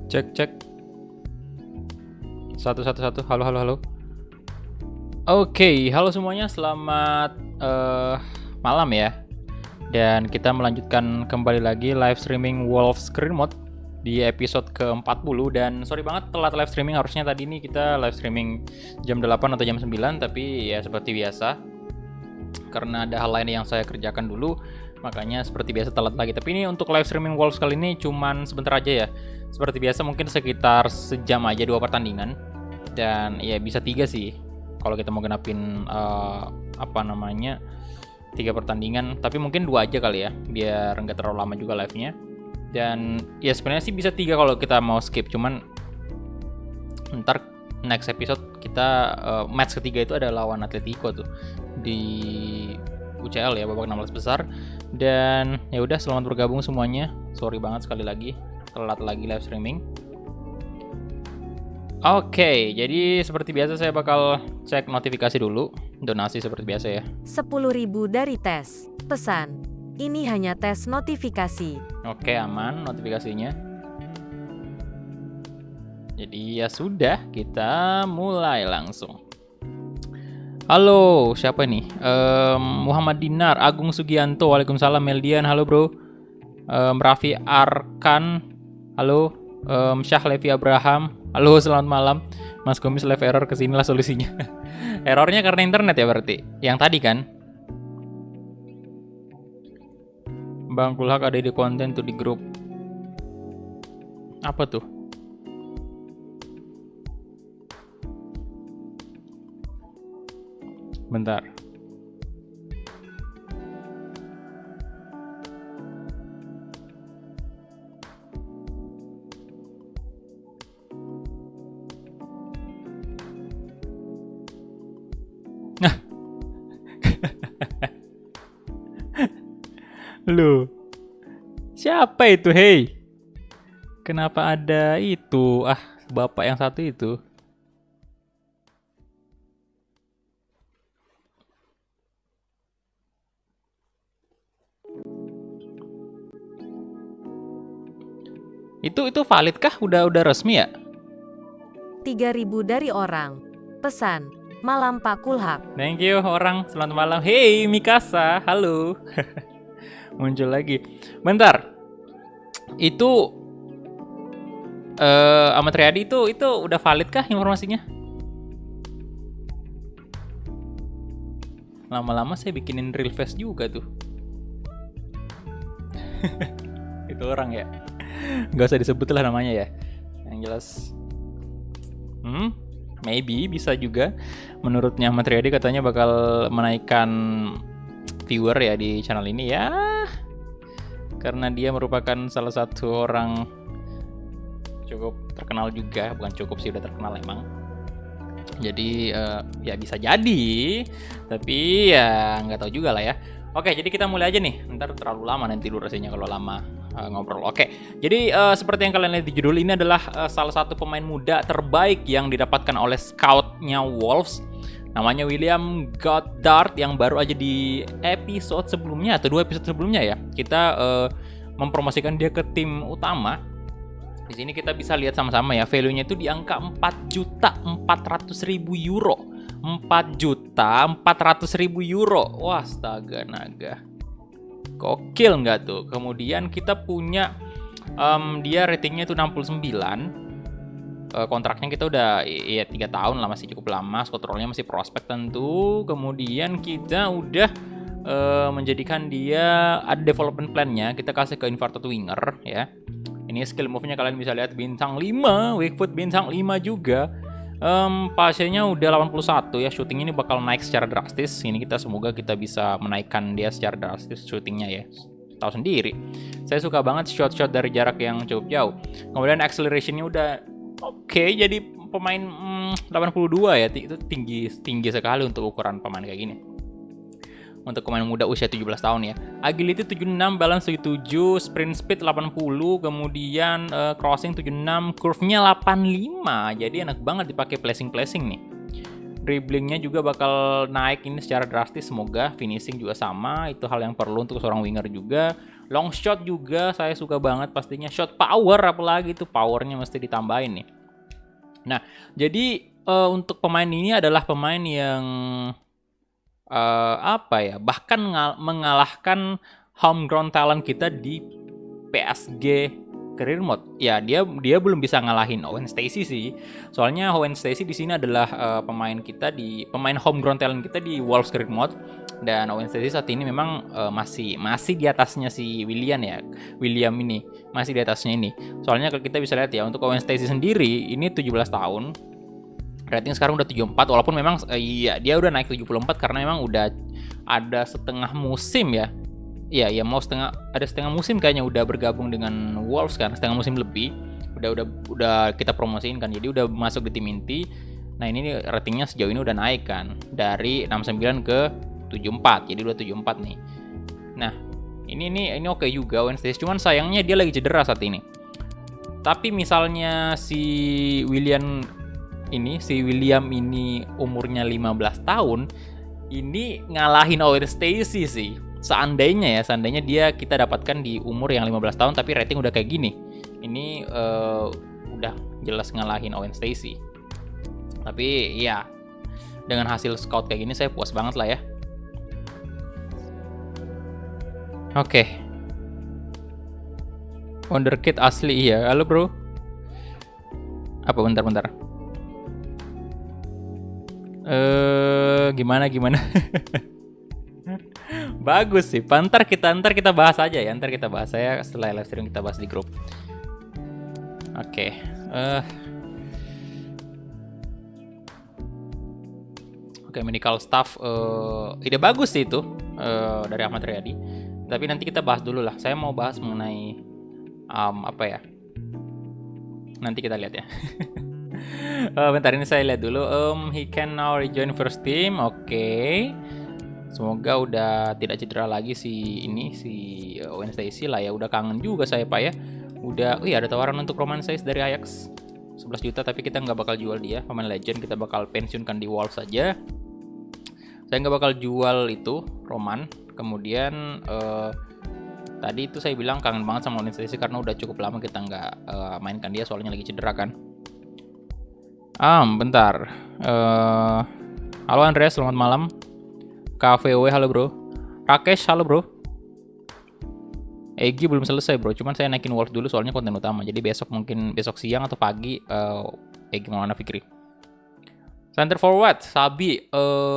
Cek cek. Satu satu satu. Halo halo halo. Oke, halo semuanya. Selamat malam ya. Dan kita melanjutkan kembali lagi live streaming Wolf Screen Mode di episode ke-40. Dan sorry banget telat live streaming. Harusnya tadi ini kita live streaming jam 8 atau jam 9, tapi ya seperti biasa karena ada hal lain yang saya kerjakan dulu, makanya seperti biasa telat lagi. Tapi ini untuk live streaming Wolves kali ini cuman sebentar aja ya. Seperti biasa mungkin sekitar sejam aja 2 pertandingan. Dan ya bisa 3 sih kalau kita mau genapin 3 pertandingan. Tapi mungkin 2 aja kali ya, biar nggak terlalu lama juga live-nya. Dan ya sebenarnya sih bisa 3 kalau kita mau skip. Cuman ntar next episode kita match ketiga itu ada lawan Atletico tuh di UCL ya, babak 16 besar. Dan ya udah, selamat bergabung semuanya. Sorry banget sekali lagi telat lagi live streaming. Oke, jadi seperti biasa saya bakal cek notifikasi dulu. Donasi seperti biasa ya. 10.000 dari tes. Pesan. Ini hanya tes notifikasi. Oke, aman notifikasinya. Jadi ya sudah, kita mulai langsung. Halo, siapa ini? Muhammad Dinar, Agung Sugianto, waalaikumsalam. Meldian, halo bro. Raffi Arkan, halo. Syah Levi Abraham, halo, selamat malam. Mas Komis live error, kesinilah solusinya. Errornya karena internet ya berarti? Yang tadi kan? Bang Kulhak ada di konten tuh di grup. Apa tuh? Bentar. Nah. Loh. Siapa itu, hey? Kenapa ada itu? Bapak yang satu itu. Itu valid kah? Udah resmi ya? 3.000 dari orang. Pesan. Malam Pak Kulhak. Thank you orang. Selamat malam. Hey Mikasa, halo. Muncul lagi. Bentar. Itu Ahmad Riyadi itu udah valid kah informasinya? Lama-lama saya bikinin real face juga tuh. Itu orang ya. Gak usah disebut lah namanya ya. Yang jelas maybe bisa juga. Menurutnya Ahmad Riyadi katanya bakal menaikkan viewer ya di channel ini ya. Karena dia merupakan salah satu orang cukup terkenal juga. Bukan cukup sih, udah terkenal emang. Jadi ya bisa jadi. Tapi ya nggak tahu juga lah ya. Oke, jadi kita mulai aja nih. Ntar terlalu lama nanti durasinya kalau lama ngobrol. Oke, jadi seperti yang kalian lihat di judul, ini adalah salah satu pemain muda terbaik yang didapatkan oleh scoutnya Wolves. Namanya William Goddard, yang baru aja di episode sebelumnya atau 2 episode sebelumnya ya, kita mempromosikan dia ke tim utama. Di sini kita bisa lihat sama-sama ya, value-nya itu di angka 4.400.000 euro. 4.400.000 euro. Wah, astaga naga. Gokil nggak tuh? Kemudian kita punya dia ratingnya itu 69. Kontraknya kita udah ya 3 tahun lah, masih cukup lama. Squad masih prospek tentu. Kemudian kita udah menjadikan dia ada development plan-nya. Kita kasih ke inverted winger ya. Ini skill move-nya kalian bisa lihat, bintang 5, weak foot bintang 5 juga. Pasnya udah 81 ya. Shooting ini bakal naik secara drastis. Ini semoga kita bisa menaikkan dia secara drastis shootingnya ya. Tahu sendiri, saya suka banget shot-shot dari jarak yang cukup jauh. Kemudian acceleration-nya udah oke, jadi pemain 82 ya. Itu tinggi sekali untuk ukuran pemain kayak gini. Untuk pemain muda usia 17 tahun ya. Agility 76, balance 77, sprint speed 80, kemudian crossing 76, curve-nya 85. Jadi enak banget dipakai placing nih. Dribblingnya juga bakal naik ini secara drastis, semoga. Finishing juga sama, itu hal yang perlu untuk seorang winger juga. Long shot juga saya suka banget pastinya. Shot power apalagi itu powernya mesti ditambahin nih. Nah, jadi untuk pemain ini adalah pemain yang bahkan mengalahkan homegrown talent kita di PSG Career Mode. Ya, dia belum bisa ngalahin Owen Stacy sih. Soalnya Owen Stacy di sini adalah pemain homegrown talent kita di Wolves Career Mode, dan Owen Stacy saat ini memang masih di atasnya si William ya. William ini masih di atasnya ini. Soalnya kalau kita bisa lihat ya, untuk Owen Stacy sendiri ini 17 tahun. Rating sekarang udah 74, walaupun memang dia udah naik 74 karena memang udah ada setengah musim ya. Iya, mau setengah musim kayaknya udah bergabung dengan Wolves kan, setengah musim lebih. Udah kita promosiin kan. Jadi udah masuk di tim inti. Nah, ini ratingnya sejauh ini udah naik kan dari 69 ke 74. Jadi udah 74 nih. Nah, ini oke juga Wednesday. Cuman sayangnya dia lagi cedera saat ini. Tapi misalnya si William ini umurnya 15 tahun, ini ngalahin Owen Stacy sih. Seandainya dia kita dapatkan di umur yang 15 tahun tapi rating udah kayak gini. Ini udah jelas ngalahin Owen Stacy. Tapi ya, dengan hasil scout kayak gini saya puas banget lah ya. Oke. Wonderkid asli iya. Halo bro. Apa bentar. Gimana? Bagus sih. Ntar kita bahas aja ya. Ntar kita bahas, saya setelah live stream kita bahas di grup. Oke. Medical staff ide bagus sih itu dari Ahmad Riyadi. Tapi nanti kita bahas dulu lah. Saya mau bahas mengenai nanti kita lihat ya. Bentar, ini saya lihat dulu. He can now rejoin first team. Oke. Semoga udah tidak cedera lagi si Owen Stacy lah ya. Udah kangen juga saya Pak ya. Ada tawaran untuk Romain Saïss dari Ajax 11 juta, tapi kita nggak bakal jual dia. Pemain legend, kita bakal pensiunkan di Wolves saja. Saya nggak bakal jual itu Roman. Kemudian tadi itu saya bilang kangen banget sama Owen Stacy karena udah cukup lama kita nggak mainkan dia, soalnya lagi cedera kan. Bentar. Halo Andreas, selamat malam. KVW, halo bro. Rakesh, halo bro. Egi belum selesai bro, cuman saya naikin Wolf dulu soalnya konten utama. Jadi besok siang atau pagi Egi Maulana Fikri. Center forward, Sabi,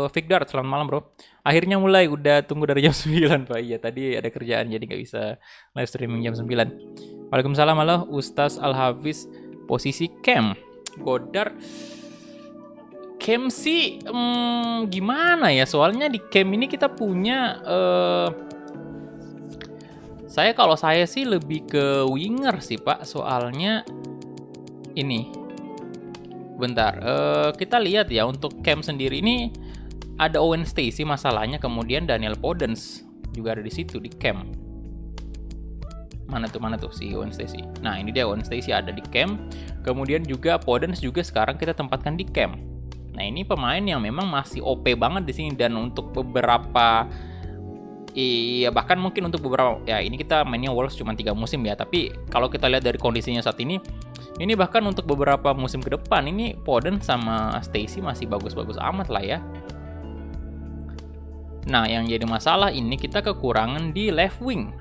Fikdar, selamat malam bro. Akhirnya mulai, udah tunggu dari jam 9 Pak. Iya, tadi ada kerjaan jadi nggak bisa live streaming jam 9. Waalaikumsalam, halo Ustaz Al-Hafiz. Posisi Cam Godard Cam sih gimana ya, soalnya di Cam ini kita punya kalau saya sih lebih ke winger sih Pak, soalnya ini bentar kita lihat ya, untuk Cam sendiri ini ada Owen Stacy masalahnya, kemudian Daniel Podence juga ada di situ di Cam. Mana tuh si Owen Stacy. Nah, ini dia Owen Stacy ada di Cam, kemudian juga Podence juga sekarang kita tempatkan di Cam. Nah, ini pemain yang memang masih OP banget di sini, dan untuk beberapa bahkan mungkin untuk beberapa ini kita mainnya Wolves cuma 3 musim ya, tapi kalau kita lihat dari kondisinya saat ini bahkan untuk beberapa musim ke depan ini Podence sama Stacy masih bagus-bagus amat lah ya. Nah, yang jadi masalah ini kita kekurangan di left wing.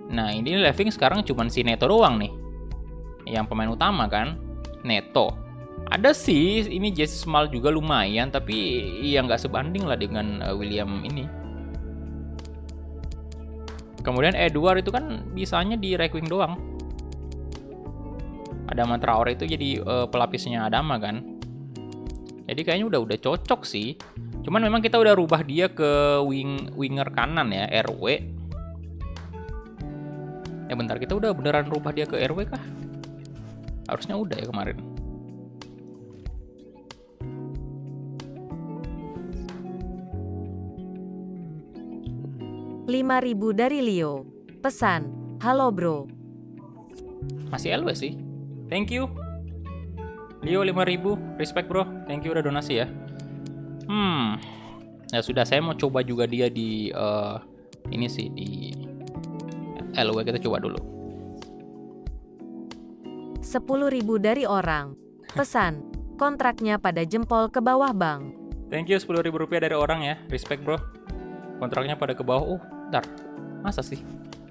Nah, ini left wing sekarang cuma si Neto doang nih. Yang pemain utama kan, Neto. Ada sih, ini Jesse Small juga lumayan, tapi ya nggak sebanding lah dengan William ini. Kemudian Edward itu kan bisanya di right wing doang. Adama Traore itu jadi pelapisnya Adama kan. Jadi kayaknya udah cocok sih. Cuman memang kita udah rubah dia ke winger kanan ya, RW. Bentar, kita udah beneran rubah dia ke RW kah? Harusnya udah ya kemarin. $5.000 dari Leo. Pesan, halo bro. Masih LW sih. Thank you. Leo 5.000, respect bro. Thank you udah donasi ya. Ya sudah, saya mau coba juga dia di ini sih di LW, kita coba dulu. 10.000 dari orang. Pesan, kontraknya pada jempol ke bawah bang. Thank you, 10.000 rupiah dari orang ya. Respect bro. Kontraknya pada ke bawah. Bentar. Masa sih?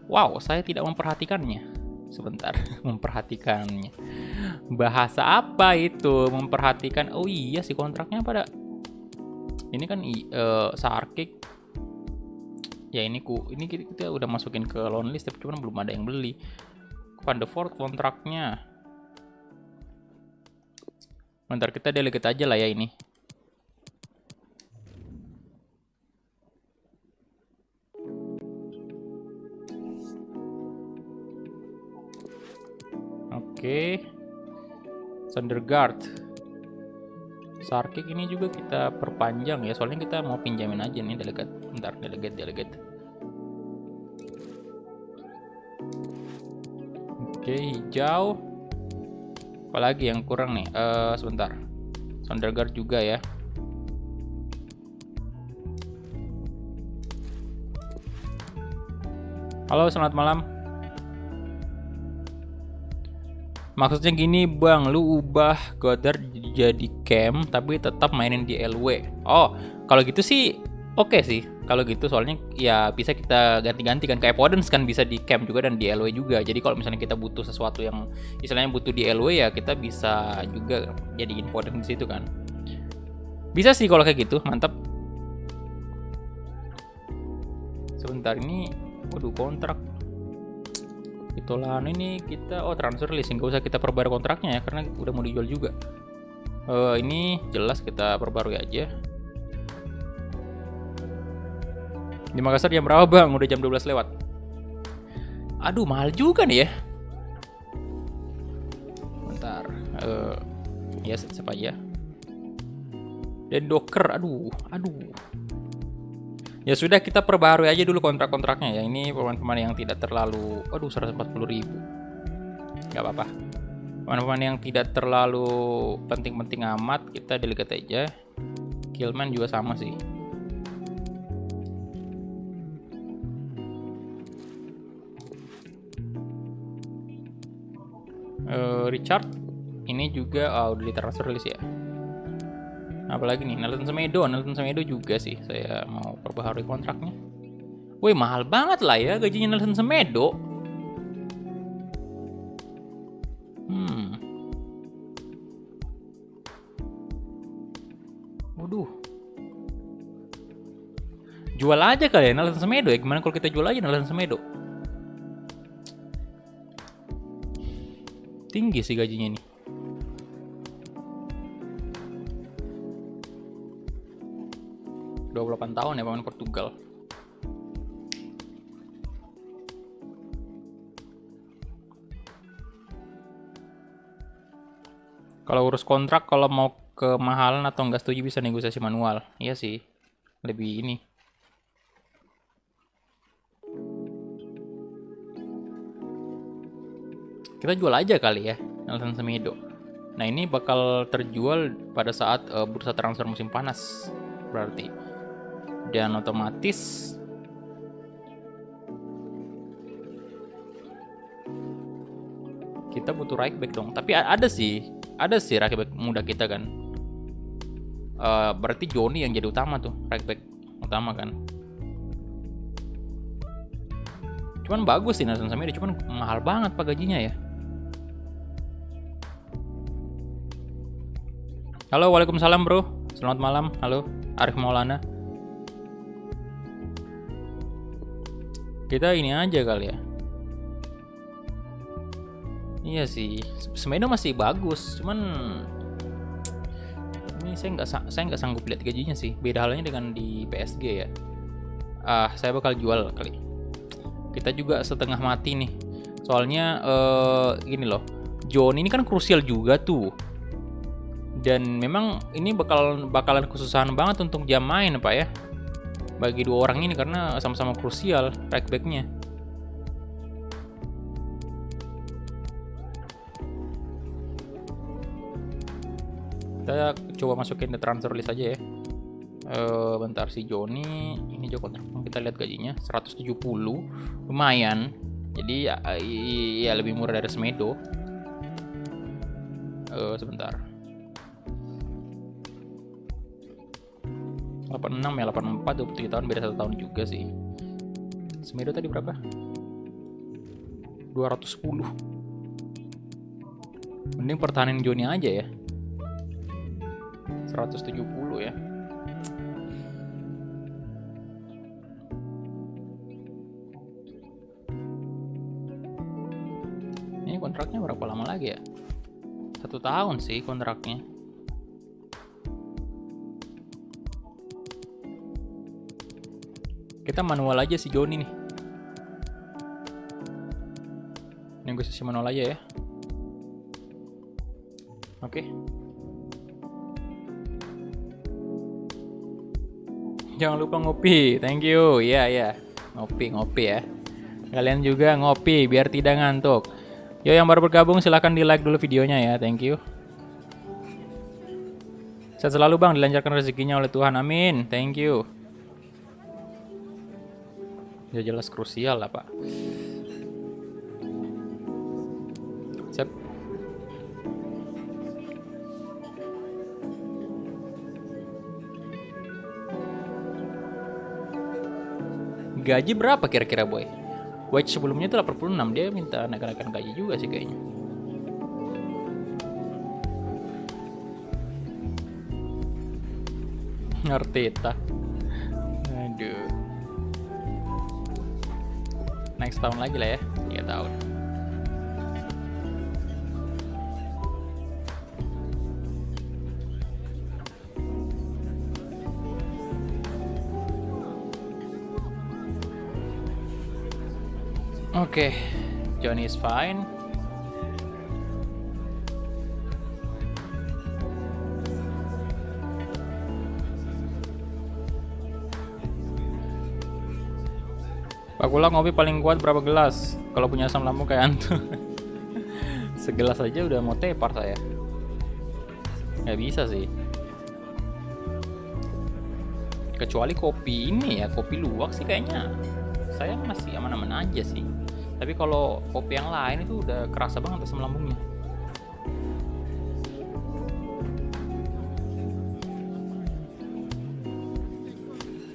Wow, saya tidak memperhatikannya. Sebentar, memperhatikannya. Bahasa apa itu? Memperhatikan. Oh iya sih, kontraknya pada. Ini kan Sarkik. Ya ini kita udah masukin ke loan list, tapi cuma belum ada yang beli. Van de Voort kontraknya. Bentar, kita delegate aja lah ya ini. Oke. Sundergaard. Sarkik ini juga kita perpanjang ya, soalnya kita mau pinjamin aja nih delegate. Bentar, delegate. Oke, hijau. Apalagi yang kurang nih? Sebentar. Sondergaard juga ya. Halo, selamat malam. Maksudnya gini bang, lu ubah Goddard jadi Cam tapi tetap mainin di LW. Oh, kalau gitu sih oke sih. Kalau gitu soalnya ya bisa kita ganti-ganti kan, kayak Podence kan bisa di Cam juga dan di LW juga. Jadi kalau misalnya kita butuh sesuatu yang istilahnya butuh di LW ya kita bisa juga jadiin Podence di situ kan. Bisa sih kalau kayak gitu, mantap. Sebentar ini, waduh kontrak. Itulah ini kita transfer leasing, gak usah kita perbarui kontraknya ya karena udah mau dijual juga. Ini jelas kita perbarui aja. Di Makassar jam berapa bang? Udah jam 12 lewat. Aduh mahal juga nih ya. Bentar. Ya siapa aja. Dan Docker, aduh. Ya sudah, kita perbarui aja dulu kontrak-kontraknya ya. Ini pemain-pemain yang tidak terlalu, 140.000. Gak apa-apa. Pemain-pemain yang tidak terlalu penting-penting amat, kita delegate aja. Killman juga sama sih. Richard ini juga udah ditransfer list ya. Apalagi nih, Nelson Semedo juga sih saya mau perbaharui kontraknya. Wih, mahal banget lah ya gajinya Nelson Semedo. Waduh. Jual aja kali ya Nelson Semedo ya. Gimana kalau kita jual aja Nelson Semedo? Tinggi sih gajinya nih. Udah 28 tahun ya pemain Portugal. Kalau urus kontrak, kalau mau kemahalan atau enggak setuju bisa negosiasi manual. Iya sih, lebih ini. Kita jual aja kali ya Nelson Semedo. Nah ini bakal terjual pada saat bursa transfer musim panas berarti. Dan otomatis kita butuh right back dong. Tapi ada sih right back muda kita kan. Berarti Johnny yang jadi utama tuh, right back utama kan. Cuman bagus sih Nelson Semedo, cuman mahal banget pak gajinya ya. Halo, waalaikumsalam bro. Selamat malam. Halo, Arif Maulana. Kita ini aja kali ya. Iya sih, Semedo masih bagus, cuman ini saya nggak sanggup lihat gajinya sih. Beda halnya dengan di PSG ya. Saya bakal jual kali. Kita juga setengah mati nih. Soalnya gini loh, John ini kan krusial juga tuh. Dan memang ini bakalan kesusahan banget untuk jam main Pak ya. Bagi dua orang ini karena sama-sama krusial right back-nya. Kita coba masukin ke transfer list aja ya. Bentar, si Joni ini juga kontrak. Kita lihat gajinya 170, lumayan. Jadi ya lebih murah dari Semedo. Sebentar. 86 ya, 84, 27 tahun, beda 1 tahun juga sih. Semedo tadi berapa? 210. Mending pertahanin Joni aja ya. 170 ya. Ini kontraknya berapa lama lagi ya? 1 tahun sih kontraknya. Kita manual aja si Joni nih. Negosiasi manual aja ya. Oke. Jangan lupa ngopi. Thank you. Iya. Ngopi ya. Kalian juga ngopi biar tidak ngantuk. Yo, yang baru bergabung silahkan di like dulu videonya ya. Thank you. Sehat selalu bang, dilancarkan rezekinya oleh Tuhan. Amin. Thank you. Ya jelas krusial lah pak. Siap. Gaji berapa kira-kira boy? Wage sebelumnya itu 86, dia minta naik-naikan gaji juga sih kayaknya. Arteta. Aduh. Next tahun lagi lah ya, 3 tahun. Oke, Johnny is fine. Pak Kulak ngopi paling kuat berapa gelas? Kalau punya asam lambung kayak antum. Segelas aja udah mau tepar saya. Nggak bisa sih. Kecuali kopi ini ya, kopi luwak sih kayaknya. Saya masih aman-aman aja sih. Tapi kalau kopi yang lain itu udah kerasa banget asam lambungnya.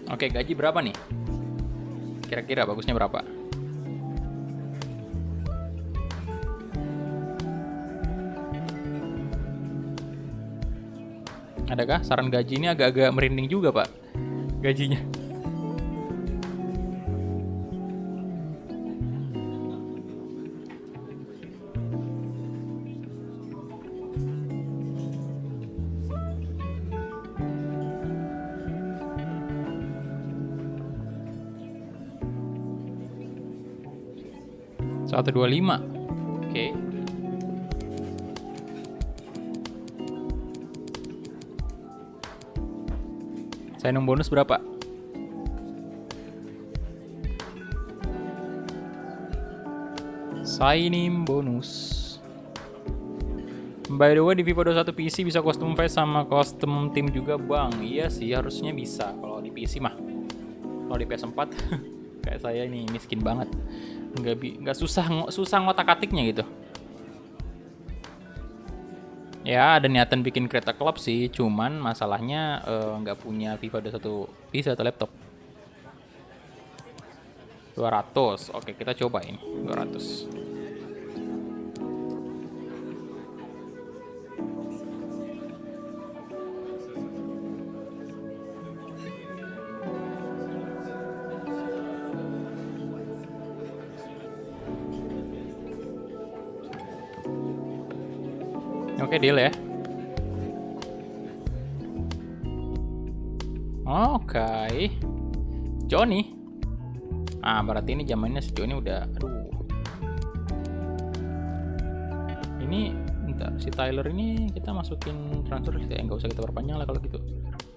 Oke, gaji berapa nih? Kira-kira bagusnya berapa? Adakah saran gaji ini? Agak-agak merinding juga pak gajinya. $125. Oke. Sign-on bonus berapa? Sign-in bonus. By the way, di FIFA 21 PC bisa custom face sama custom team juga bang. Iya sih, harusnya bisa kalau di PC mah. Kalau di PS4 kayak saya ini miskin banget. Nggak susah ngotak-atiknya gitu. Ya ada niatan bikin kereta klub sih, cuman masalahnya nggak punya FIFA 21 PC atau laptop. 200. Oke, kita coba ini 200. Oke, deal ya. Oke. Johnny. Berarti ini zamannya si Johnny udah Ini bentar, si Tyler ini kita masukin transfer ya, nggak usah kita perpanjang lah kalau gitu.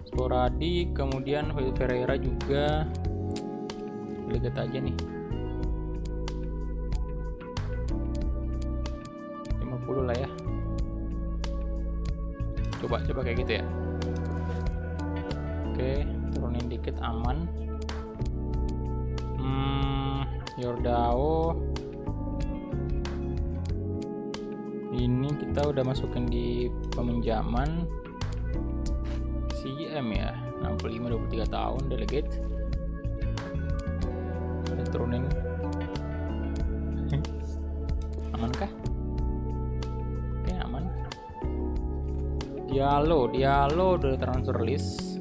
Sporadik, kemudian Ferreira juga. Lihat aja nih. 50 lah ya. Coba kayak gitu ya. Oke, turunin dikit aman. Yordao. Ini kita udah masukin di peminjaman. CM ya, 65 23 tahun delegate. Kita turunin. Aman kah? Oke, aman. Diallo udah transfer list.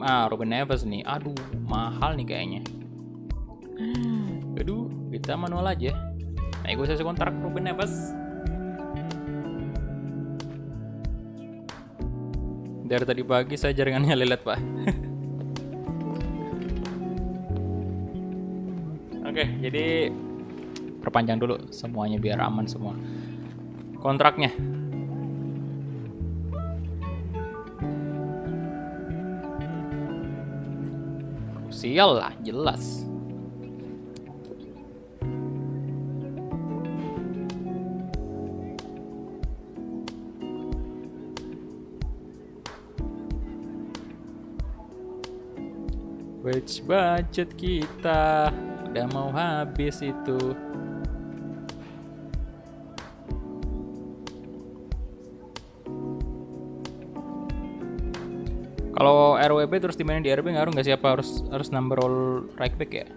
Ruben Neves nih. Aduh, mahal nih kayaknya. Aduh, kita manual aja. Negosiasi kontrak Ruben Neves. Dari tadi pagi saya jaringannya lelet, Pak. Oke, jadi perpanjang dulu semuanya biar aman semua kontraknya. Krusial lah, jelas. Wage budget kita udah mau habis itu. Kalau RWB terus dimainin di RB ngaruh nggak sih? Apa harus number roll right back ya?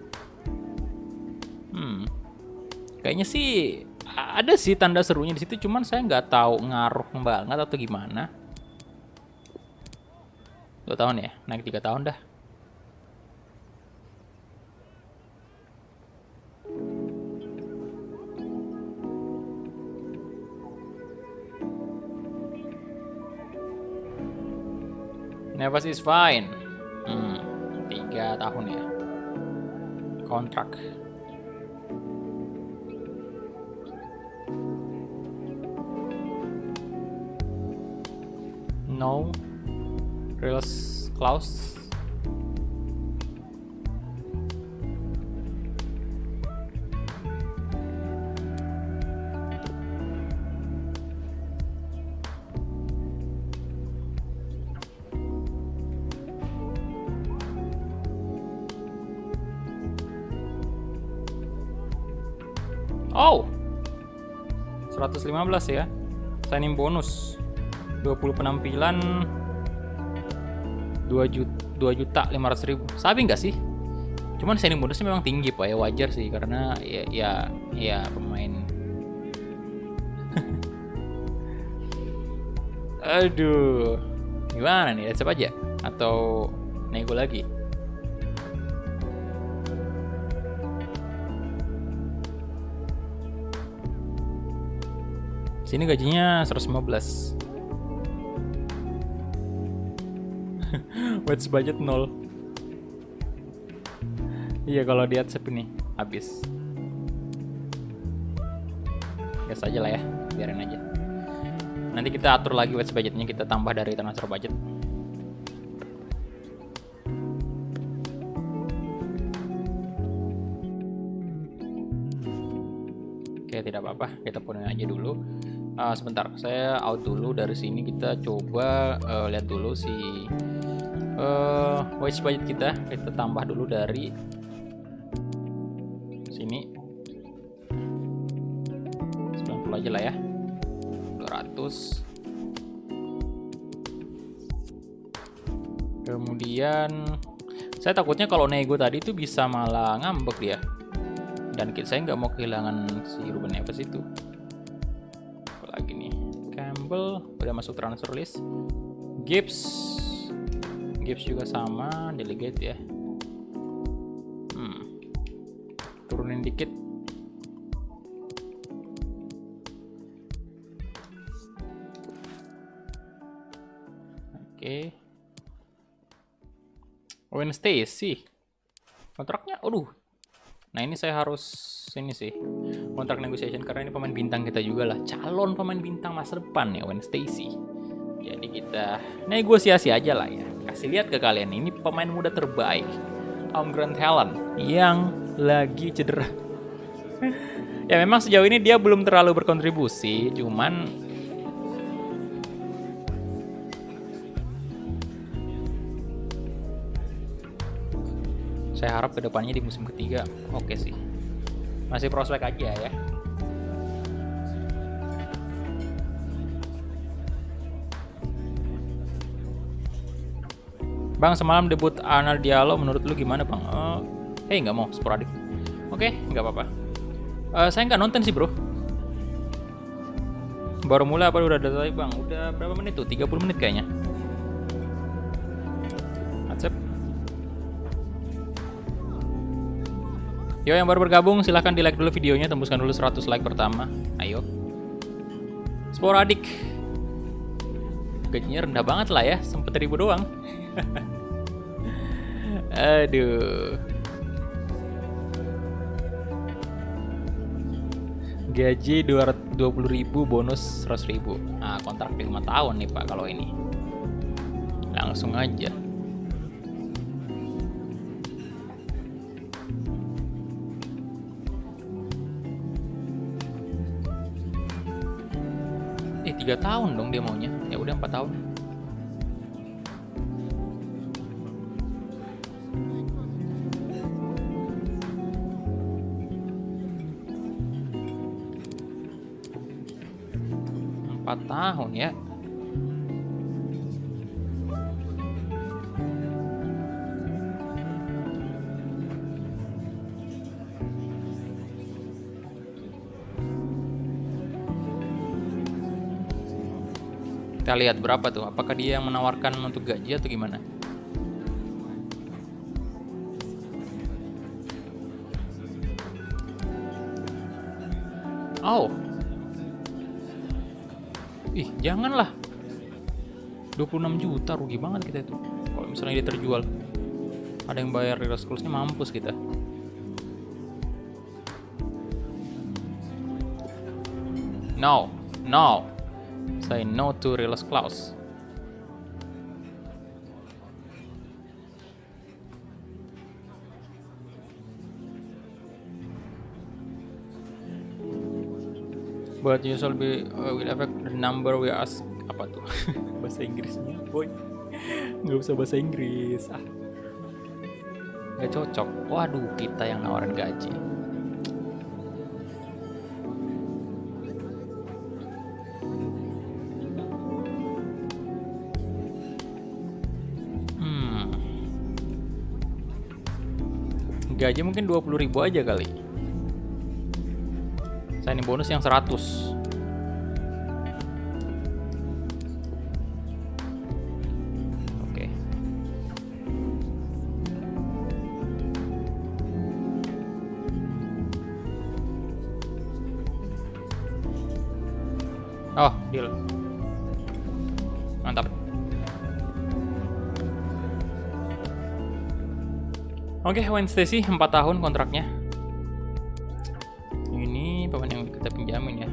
Kayaknya sih ada sih tanda serunya di situ, cuman saya nggak tahu ngaruh banget atau gimana. 2 tahun ya, naik 3 tahun dah. Neves is fine. 3 tahun ya. Kontrak. No release clause. Oh, 115 ya. Signing bonus 20 penampilan 2.500.000. Sabi nggak sih? Cuman signing bonusnya memang tinggi Pak ya, wajar sih karena ya pemain. Aduh, gimana nih? Siapa aja? Atau nego lagi? Sini gajinya 115. Wage budget 0. Iya kalau di adsep ini habis. Gas aja lah ya, biarin aja. Nanti kita atur lagi wage budgetnya, kita tambah dari transfer budget. Oke, tidak apa-apa, kita punin aja dulu. Sebentar, saya out dulu dari sini. Kita coba lihat dulu si wage budget kita tambah dulu dari sini 90 aja lah ya, 200. Kemudian saya takutnya kalau nego tadi itu bisa malah ngambek dia, dan saya nggak mau kehilangan si Ruben Neves itu. Lagi nih, Campbell udah masuk transfer list. Gibbs juga sama, delegate ya. Turunin dikit. Oke. Wednesday sih kontraknya, nah ini saya harus ini sih kontrak negotiation karena ini pemain bintang kita juga lah, calon pemain bintang masa depan ya Wednesday sih. Jadi kita negosiasi aja lah ya, kasih lihat ke kalian ini pemain muda terbaik, Grand talent yang lagi cedera. Ya memang sejauh ini dia belum terlalu berkontribusi, cuman Saya harap kedepannya di musim ketiga oke sih. Masih prospek aja ya. Bang, semalam debut Arnold Diallo menurut lu gimana bang? Nggak mau, sporadik. Oke, nggak apa-apa. Saya nggak nonton sih bro. Baru mulai apa udah ada tadi bang? Udah berapa menit tuh? 30 menit kayaknya. Acep. Yo yang baru bergabung silahkan di like dulu videonya, tembuskan dulu 100 like pertama. Ayo. Sporadik. Gajinya rendah banget lah ya, sempet 1000 doang. Aduh. Gaji 220.000, bonus 100.000. Nah, kontrak 5 tahun nih Pak kalau ini. Langsung aja. 3 tahun dong dia maunya. Ya udah 4 tahun. Tahun ya. Kita lihat berapa tuh. Apakah dia yang menawarkan untuk gaji atau gimana? Oh. Ih, janganlah. 26 juta, rugi banget kita itu. Kalau misalnya dia terjual. Ada yang bayar real clause-nya, mampus kita. No. Say no to real clause. But you shall be will affect the number we ask. Apa tuh? Bahasa Inggrisnya boy. Nggak usah bahasa Inggris. Nggak cocok. Waduh, kita yang nawarin gaji. Gaji mungkin 20.000 aja kali. Signing bonus yang 100. Oke. Oh, deal. Mantap. Oke, Wednesday sih 4 tahun kontraknya. Ini pemain yang kita pinjamin ya.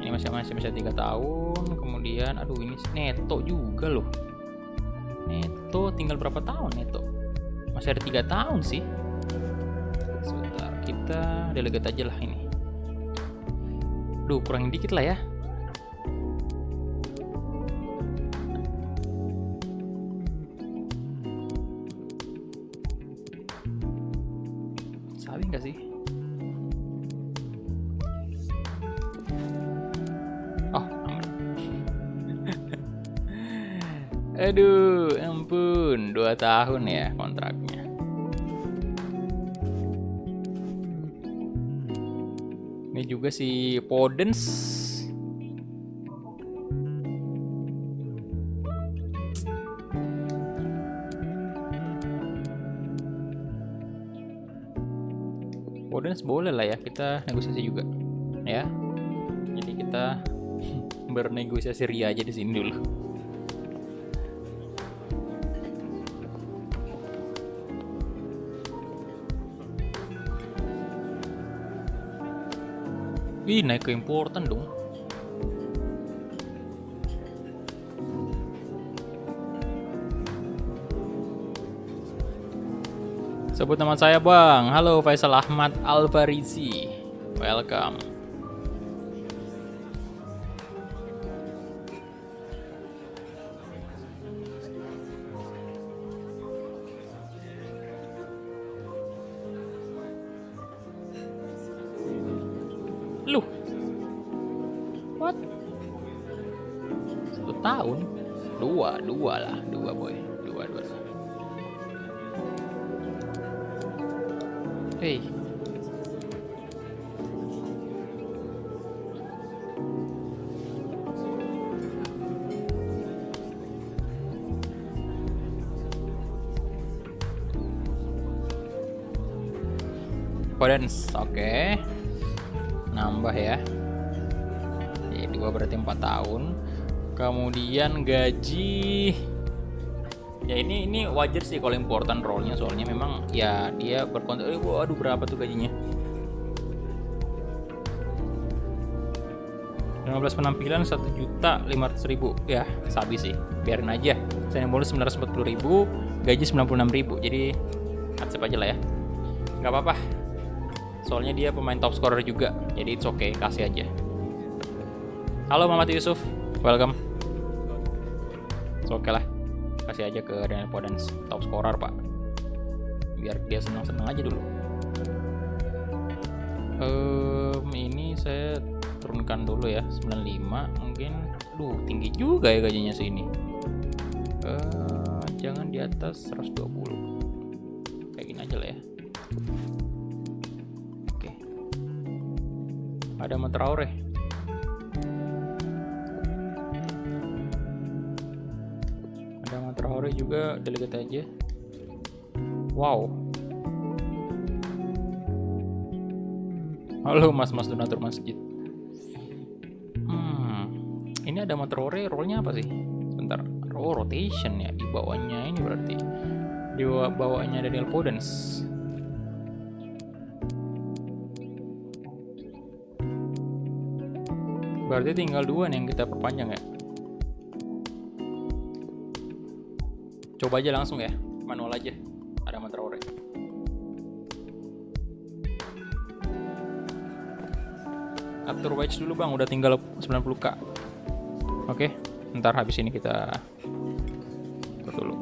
Ini masih 3 tahun. Kemudian, aduh ini Neto juga loh. Neto tinggal berapa tahun Neto? Masih ada 3 tahun sih. Sebentar, kita delegate aja lah ini. Duh, kurangin dikit lah ya. Nggak sih? Oh, aman. Aduh, ampun, 2 tahun ya kontraknya. Ini juga si Podence. Podence boleh lah ya, kita negosiasi juga ya. Jadi kita bernegosiasi ria aja di sini dulu. Ih, naik ke important dong. Sebut nama saya bang. Halo, Faisal Ahmad Alfarizi. Welcome. tahun. Dua boy. Dua. Hey. Podence, oke. Nambah ya. Jadi 2 berarti 4 tahun. Kemudian gaji. Ya ini wajar sih kalau important role-nya, soalnya memang ya dia berkontrak. Waduh, berapa tuh gajinya? 15 penampilan 1.500.000. Ya, sabi sih. Biarin aja. Signing bonus 940.000, gaji 96.000. Jadi accept aja lah ya. Nggak apa-apa. Soalnya dia pemain top scorer juga. Jadi it's okay, kasih aja. Halo Muhammad Yusuf, welcome. Oke lah, kasih aja ke Daniel Podence, top scorer pak. Biar dia senang-senang aja dulu. Ini saya turunkan dulu ya, 95 mungkin. Tinggi juga ya gajinya sini. Jangan di atas 120. Kayak gini aja lah ya. Oke. Ada Traore. Traore juga delegate aja. Wow. Halo mas donatur masjid. Ini ada Traore, role-nya apa sih? Sebentar. Rotation ya, di bawahnya ini berarti. Di bawahnya Daniel Podence. Berarti tinggal 2 nih yang kita perpanjang ya. Coba aja langsung ya, manual aja. Ada Traore. Atur wage dulu bang, udah tinggal 90k. Oke, ntar habis ini kita atur dulu.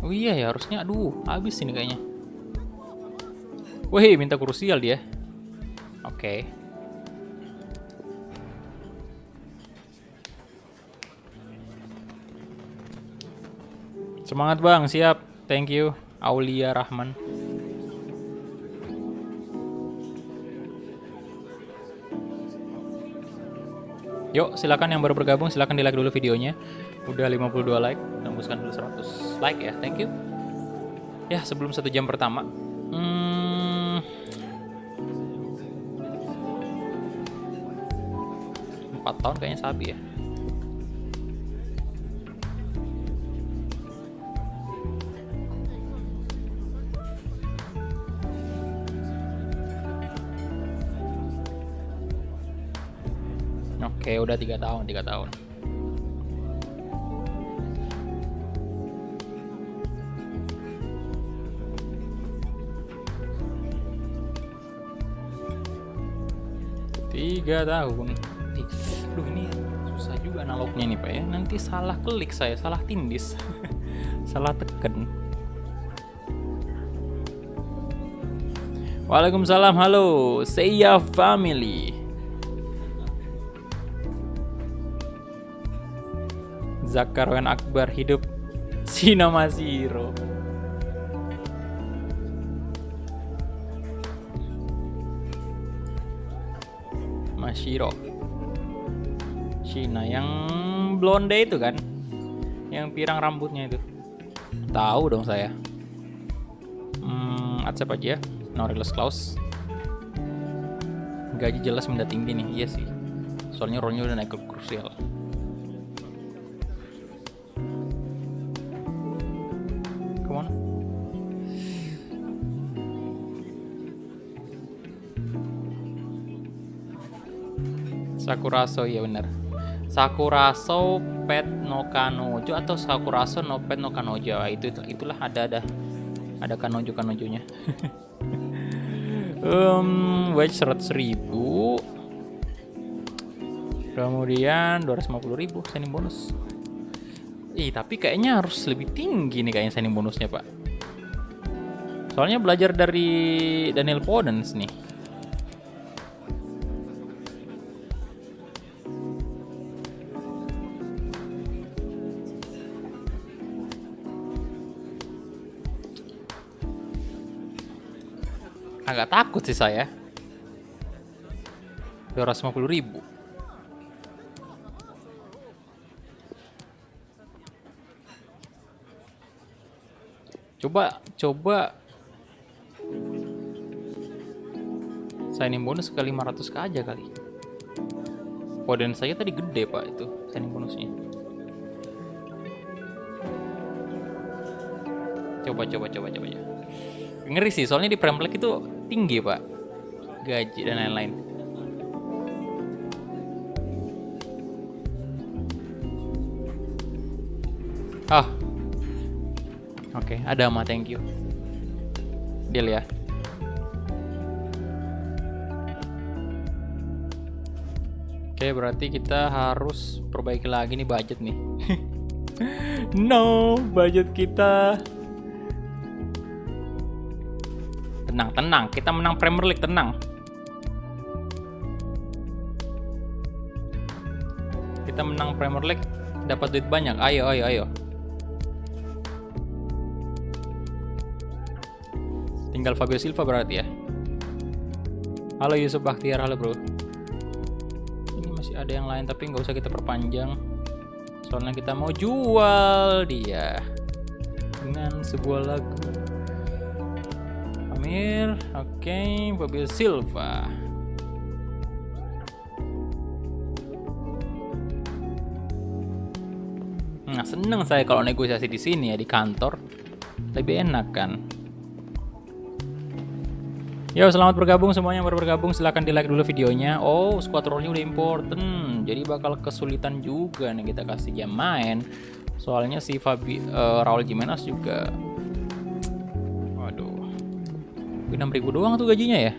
Oh iya ya, harusnya habis ini kayaknya. Wih, minta krusial dia. Oke. Semangat bang, siap. Thank you, Aulia Rahman. Yuk, silakan yang baru bergabung, silakan di like dulu videonya. Udah 52 like, tembuskan dulu 100 like ya, thank you. Ya, sebelum 1 jam pertama. 4 tahun kayaknya sabi ya. Oke, udah 3 tahun. Aduh, ini susah juga analognya nih pak ya. Nanti salah klik saya, salah tindis. Salah tekan. Waalaikumsalam, halo Seiya family. Zakarwan Akbar hidup, Sina Masiro. Masiro. Cina yang blonde itu kan, yang pirang rambutnya itu. Tahu dong saya. Accept aja, no release clause. Gaji jelas minta tinggi nih, iya sih. Soalnya role-nya udah naik ke krusial. Come on. Sakuraso, iya bener. Sakuraso Pet no Kanojo atau Sakuraso no Pet no Kanojo, itulah ada kanojo-kanojonya. Wage 100.000, kemudian 250.000 signing bonus. Tapi kayaknya harus lebih tinggi nih kayaknya signing bonusnya pak. Soalnya belajar dari Daniel Podence nih. Agak takut sih saya. 250.000. Coba signing bonus ke 500 aja kali. Poden saya tadi gede pak itu signing bonusnya. Coba ya. Ngeri sih soalnya di Premier League itu tinggi pak gaji dan lain-lain. Oke, ada mah, thank you. Deal ya. Oke, berarti kita harus perbaiki lagi nih budget nih. No, budget kita. Tenang, kita menang Premier League, tenang. Kita menang Premier League, dapat duit banyak. Ayo. Tinggal Fabio Silva berarti ya. Halo Yusuf Bakhtiar, halo bro. Ini masih ada yang lain tapi nggak usah kita perpanjang. Soalnya kita mau jual dia dengan sebuah lagu. Amir, oke, Fabio Silva. Nah, seneng saya kalau negosiasi di sini ya, di kantor. Lebih enak kan. Yo, selamat bergabung semuanya yang baru bergabung, silahkan di like dulu videonya. Oh, squad role-nya udah important, jadi bakal kesulitan juga nih kita kasih jam main. Soalnya si Raul Jimenez juga, waduh, 6.000 doang tuh gajinya ya.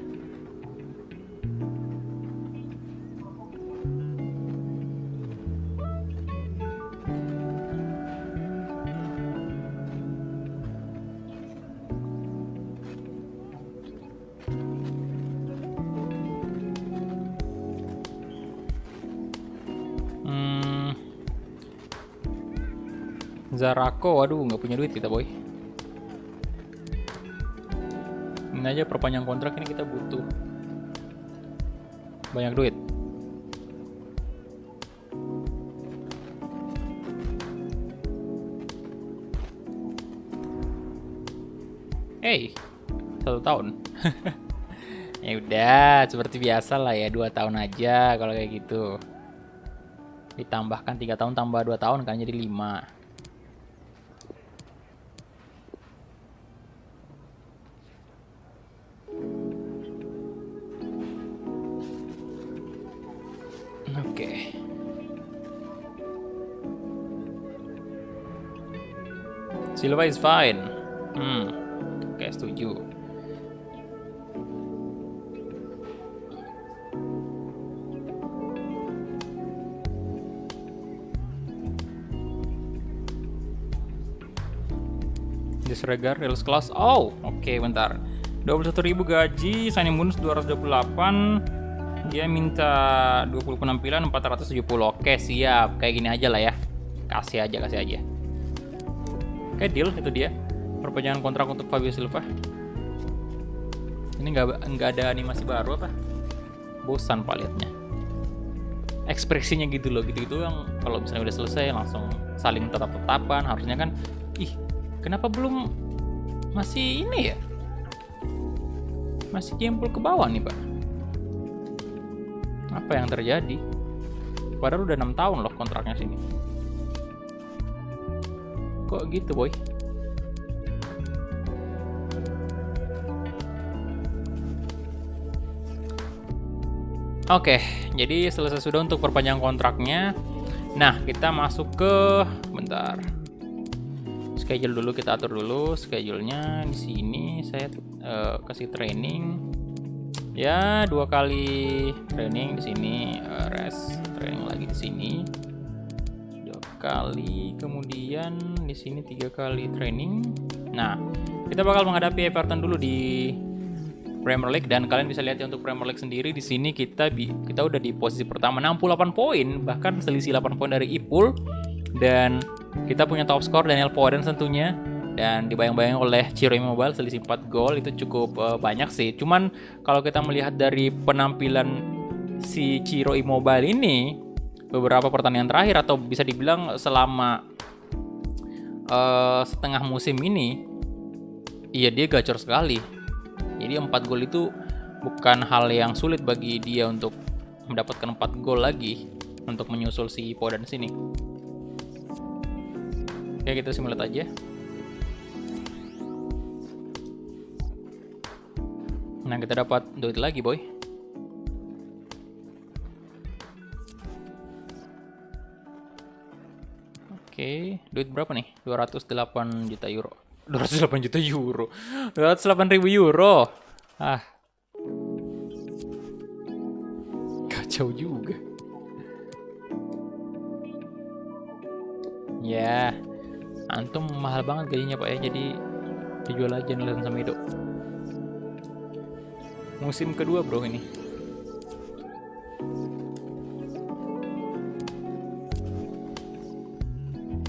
Zarako, waduh nggak punya duit kita boy. Ini aja perpanjang kontrak ini kita butuh banyak duit. Hey, 1 tahun. Ya udah, seperti biasa lah ya, 2 tahun aja kalau kayak gitu. Ditambahkan 3 tahun tambah 2 tahun kan jadi 5. Oke. Silva is fine. Oke, setuju. Disregard Reels class. Oh, oke, bentar. 21.000 gaji, signing bonus 228. Dia minta 20 penampilan 470. Oke, siap. Kayak gini aja lah ya. Kasih aja. Oke, deal, itu dia. Perpanjangan kontrak untuk Fabio Silva. Ini nggak ada animasi baru apa? Bosan pak liatnya. Ekspresinya gitu loh, gitu yang kalau misalnya udah selesai langsung saling tetap-tetapan. Harusnya kan, kenapa belum masih ini ya? Masih jempol ke bawah nih pak. Apa yang terjadi? Padahal udah 6 tahun loh kontraknya sini. Kok gitu boy? Oke, jadi selesai sudah untuk perpanjang kontraknya. Nah, kita masuk ke bentar. Schedule dulu, kita atur dulu schedule-nya di sini. Saya kasih training. Ya, 2 kali training di sini, rest training lagi di sini. 2 kali, kemudian di sini 3 kali training. Nah, kita bakal menghadapi Everton dulu di Premier League dan kalian bisa lihat ya untuk Premier League sendiri di sini kita udah di posisi pertama 68 poin, bahkan selisih 8 poin dari Ipul, dan kita punya top skor Daniel Podence tentunya Dan dibayang-bayang oleh Ciro Immobile selisih 4 gol itu cukup banyak sih. Cuman kalau kita melihat dari penampilan si Ciro Immobile ini beberapa pertandingan terakhir atau bisa dibilang selama setengah musim ini, iya dia gacor sekali. Jadi 4 gol itu bukan hal yang sulit bagi dia untuk mendapatkan 4 gol lagi untuk menyusul si Podence sini. Oke, kita simulate aja. Nah, kita dapat duit lagi, boy. Oke, duit berapa nih? 208 juta euro. 208 juta euro. 208 ribu euro. Ah. Kacau juga. Ya. Antum mahal banget gajinya, Pak ya. Jadi dijual aja Nelson Semedo. Musim kedua, bro, ini.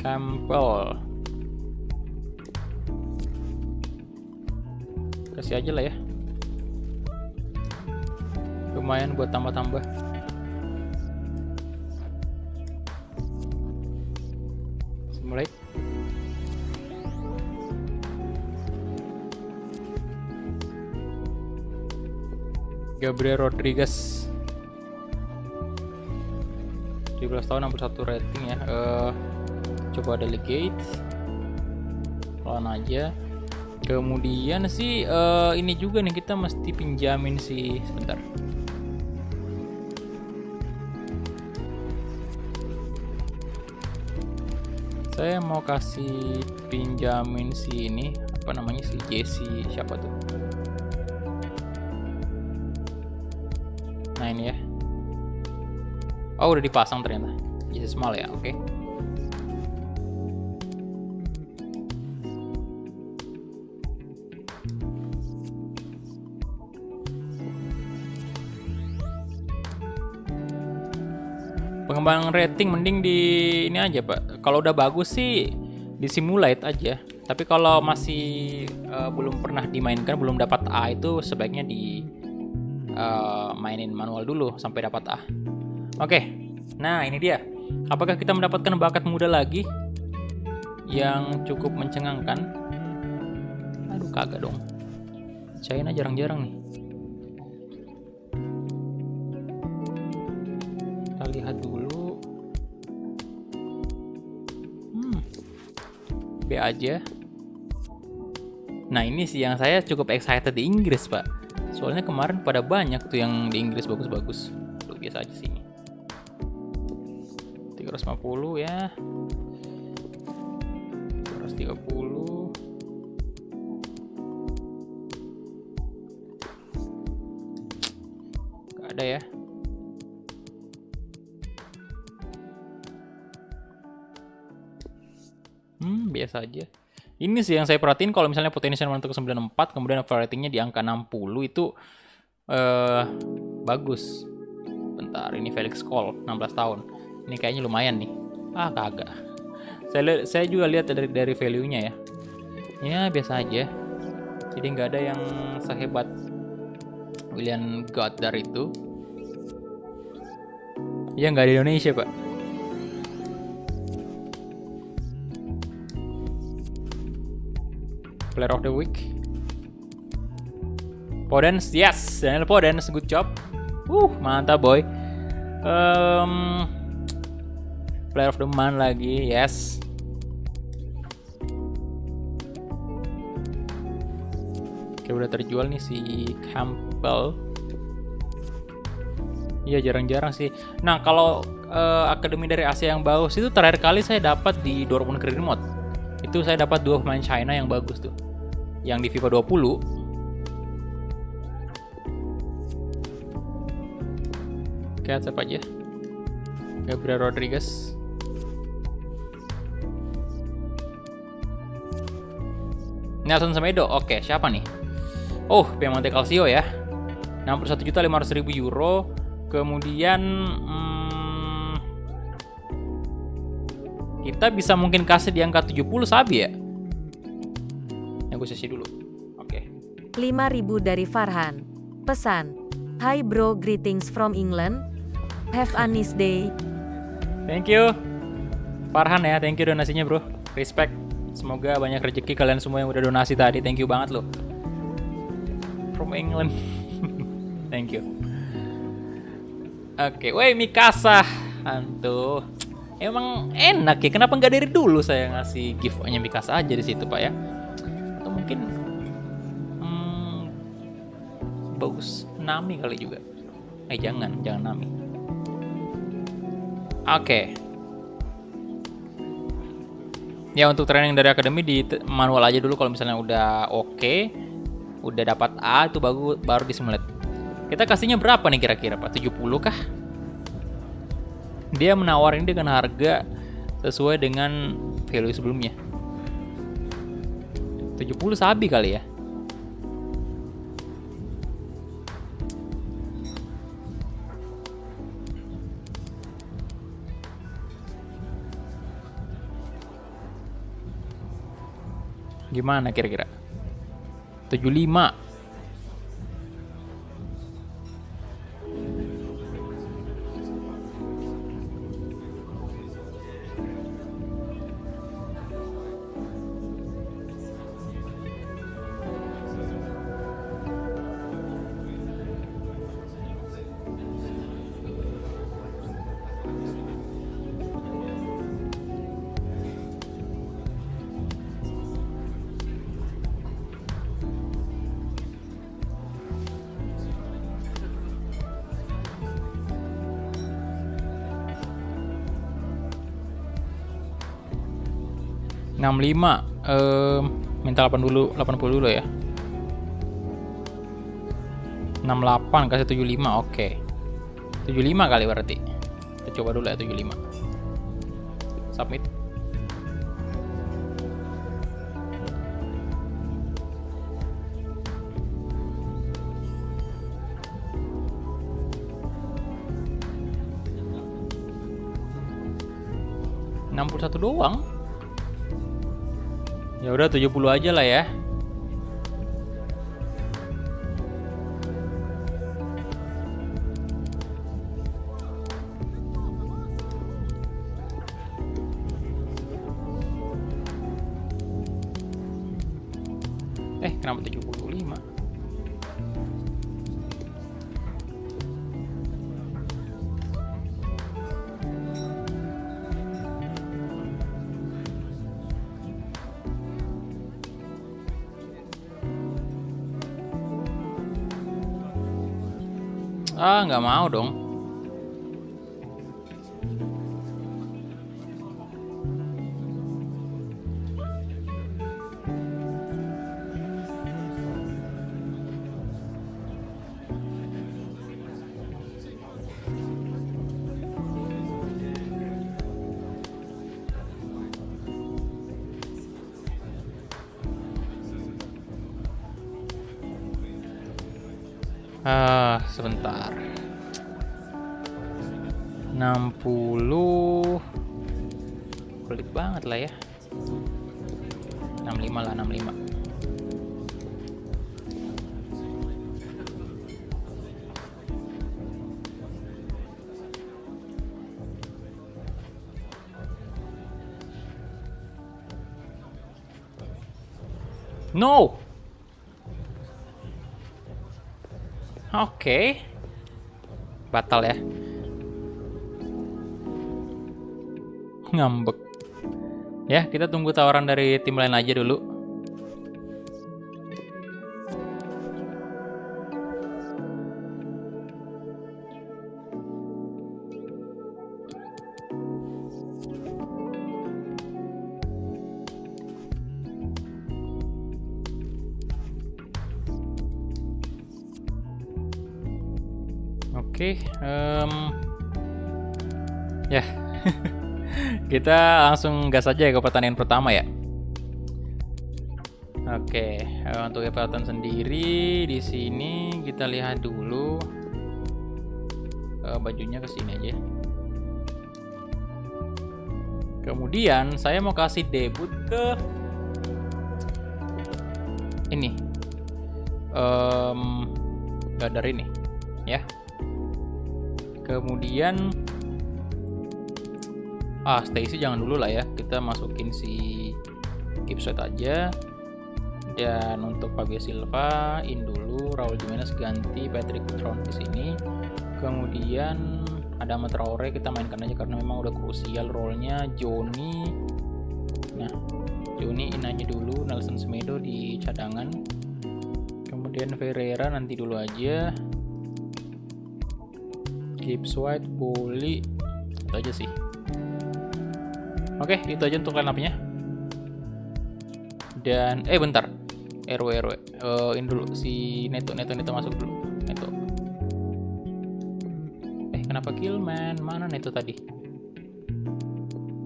Campbell. Kasih aja lah ya. Lumayan buat tambah-tambah. Simulate. Gabriel Rodriguez. 17 tahun 61 rating ya. Coba delegate. Lawan aja. Kemudian sih ini juga nih kita mesti pinjamin sih, sebentar. Saya mau kasih pinjamin si ini, apa namanya, si Jesse, siapa tuh? Nah ini ya. Oh udah dipasang ternyata. Jesse Small ya, oke. Pengembangan rating mending di ini aja, Pak. Kalau udah bagus sih di simulate aja. Tapi kalau masih belum pernah dimainkan, belum dapat A, itu sebaiknya di mainin manual dulu sampai dapat A. Oke. Nah, ini dia. Apakah kita mendapatkan bakat muda lagi yang cukup mencengangkan? Aduh, kagak dong. China jarang-jarang nih. Kita lihat dulu. B aja. Nah, ini sih yang saya cukup excited di Inggris, Pak. Soalnya kemarin pada banyak tuh yang di Inggris bagus-bagus. Tuh biasa aja sih ini. 350 ya. 230. Gak ada ya. Biasa aja. Ini sih yang saya perhatiin, kalau misalnya potensial mentok 94 kemudian approval ratingnya di angka 60 itu bagus. Bentar, ini Felix Cole 16 tahun. Ini kayaknya lumayan nih. Ah, kagak. Saya juga lihat dari value-nya ya. Ya, biasa aja. Jadi nggak ada yang sehebat William Goddard itu. Ya, nggak di Indonesia, Pak. Player of the Week. Podence, yes, Daniel Podence, good job. Mantap boy. Player of the Month lagi, yes. Oke, udah terjual nih si Campbell. Iya, jarang-jarang sih. Nah, kalau akademi dari Asia yang bagus itu terakhir kali saya dapat di Dortmund Career Mode. Itu saya dapat 2 pemain China yang bagus tuh. Yang di FIFA 20. Oke, siapa aja? Gabriel Rodriguez. Nelson Semedo. Oke, siapa nih? Oh, Piemonte Calcio ya. 61.500.000 euro. Kemudian kita bisa mungkin kasih di angka 70 Sabi ya. negosiasi dulu. Oke. 5.000 dari Farhan. Pesan. Hi bro, greetings from England. Have a nice day. Thank you. Farhan ya, thank you donasinya bro. Respect. Semoga banyak rezeki kalian semua yang udah donasi tadi. Thank you banget loh. From England. Thank you. Oke, woi Mikasa. Antuh. Emang enak ya. Kenapa nggak dari dulu saya ngasih gift-nya Mikasa aja di situ, Pak ya? Atau mungkin bagus Nami kali juga. Jangan Nami. Oke. Ya untuk training dari akademi di manual aja dulu, kalau misalnya udah oke, udah dapat A itu baru di simulate. Kita kasihnya berapa nih kira-kira Pak? 70 kah? Dia menawarin dengan harga sesuai dengan value sebelumnya. 70 sabi kali ya. Gimana kira-kira? 75. Minta 80 dulu ya. 68 kasih 75, oke. 75 kali berarti. Kita coba dulu ya 75. Submit. $61 doang. Ya udah 70 aja lah ya. Kenapa 75? Nggak mau dong. Sebentar. 60 pelit banget lah ya. 65 lah, 65. No. Oke. Batal ya. Ngambek. Ya, kita tunggu tawaran dari tim lain aja dulu. Oke, ya. Kita langsung gas aja ke pertandingan pertama ya. Oke, untuk Everton sendiri di sini kita lihat dulu bajunya ke sini aja. Kemudian saya mau kasih debut ke ini Gardar ini ya. Kemudian Stacy jangan dulu lah ya, kita masukin si Gibbs White aja. Dan untuk Fabio Silva in dulu, Raul Jimenez ganti Patrick Tron di sini. Kemudian Adama Traore kita mainkan aja karena memang udah krusial role-nya. Joni, nah Joni in aja dulu, Nelson Semedo di cadangan. Kemudian Ferreira nanti dulu aja. Gibbs White, Boli, itu aja sih. Oke, itu aja untuk line up-nya. Dan bentar. RW ini dulu si Neto masuk dulu. Neto. Kenapa Killman? Mana Neto tadi?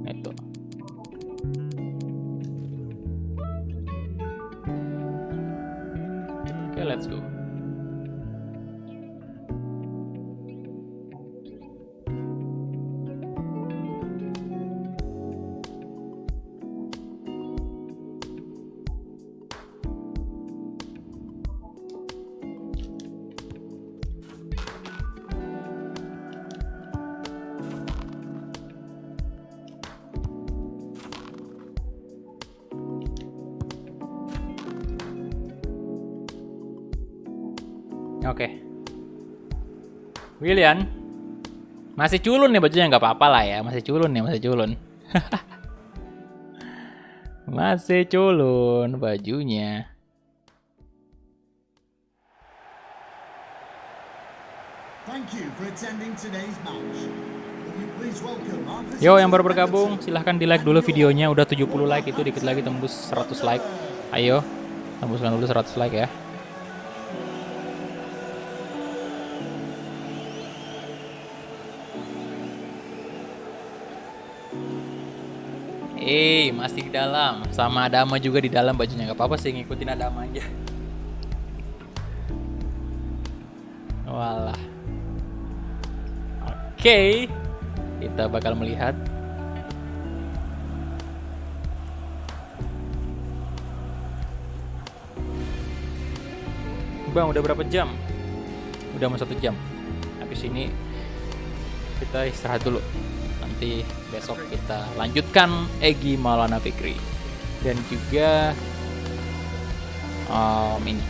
Neto. Oke, let's go. Oke. Willian masih culun nih bajunya, nggak apa-apa lah ya, masih culun. Masih culun bajunya. Yo, yang baru bergabung silahkan di like dulu videonya, udah 70 like, itu dikit lagi tembus 100 like. Ayo tembuskan dulu 100 like ya. Masih di dalam, sama Adama juga di dalam bajunya, nggak apa-apa sih, ngikutin Adama aja. Walah. Oke, kita bakal melihat. Bang, udah berapa jam? Udah mau 1 jam. Habis ini kita istirahat dulu. Nanti besok kita lanjutkan Egy Maulana Fikri dan juga ini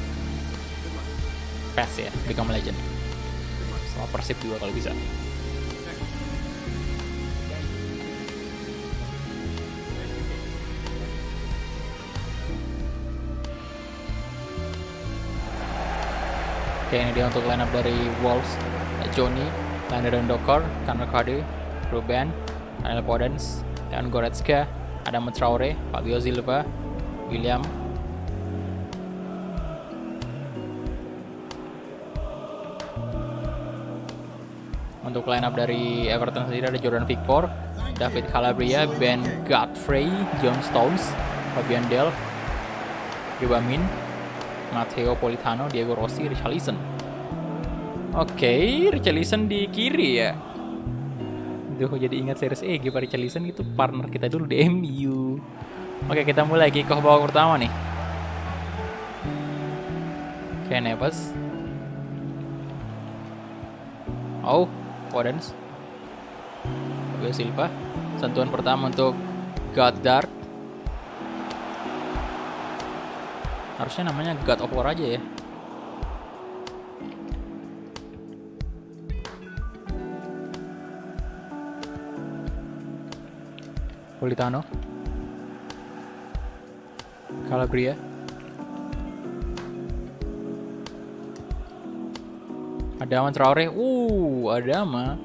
PES ya, Become Legend sama Persib juga kalau bisa. Oke, ini dia untuk line up dari Wolves. Johnny, Landon Dokor, Connor Cody, Ruben, Daniel Podence, Leon Goretzka, Adama Traore, Fabio Silva, William. Untuk line up dari Everton sendiri ada Jordan Pickford, David Calabria, Ben Godfrey, John Stones, Fabian Delph, Gibamin, Matteo Politano, Diego Rossi, Richarlison. Oke, Richarlison di kiri ya. Duh, jadi ingat series EG Pak Richarlison itu partner kita dulu di MU. Oke, kita mulai kick off babak pertama nih. Oke, Neves. Podence. Fabio Silva. Sentuhan pertama untuk Goddard. Harusnya namanya God of War aja ya. Politano, Calabria, Adama Traore, Adama.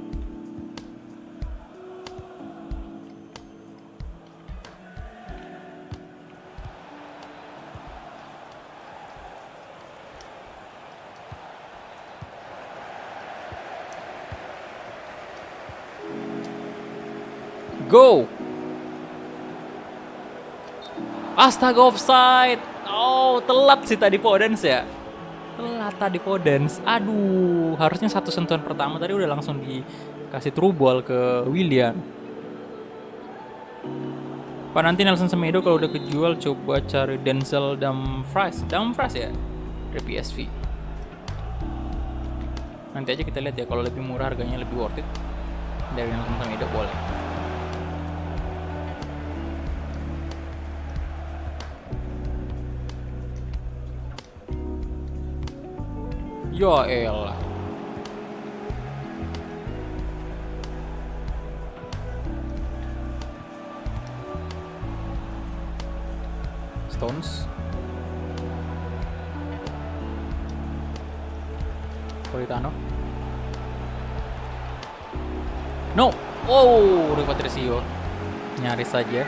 Go. Astaga, offside. Telat sih tadi Podence ya. Telat tadi Podence. Aduh, harusnya satu sentuhan pertama tadi udah langsung dikasih through ball ke Willian. Pak, nanti Nelson Semedo kalau udah kejual coba cari Denzel Dumfries ya dari PSV. Nanti aja kita lihat ya, kalau lebih murah harganya lebih worth it dari Nelson Semedo boleh. Ya elah. Stones. Politano. No. Oh, Rui Patricio. Nyaris saja.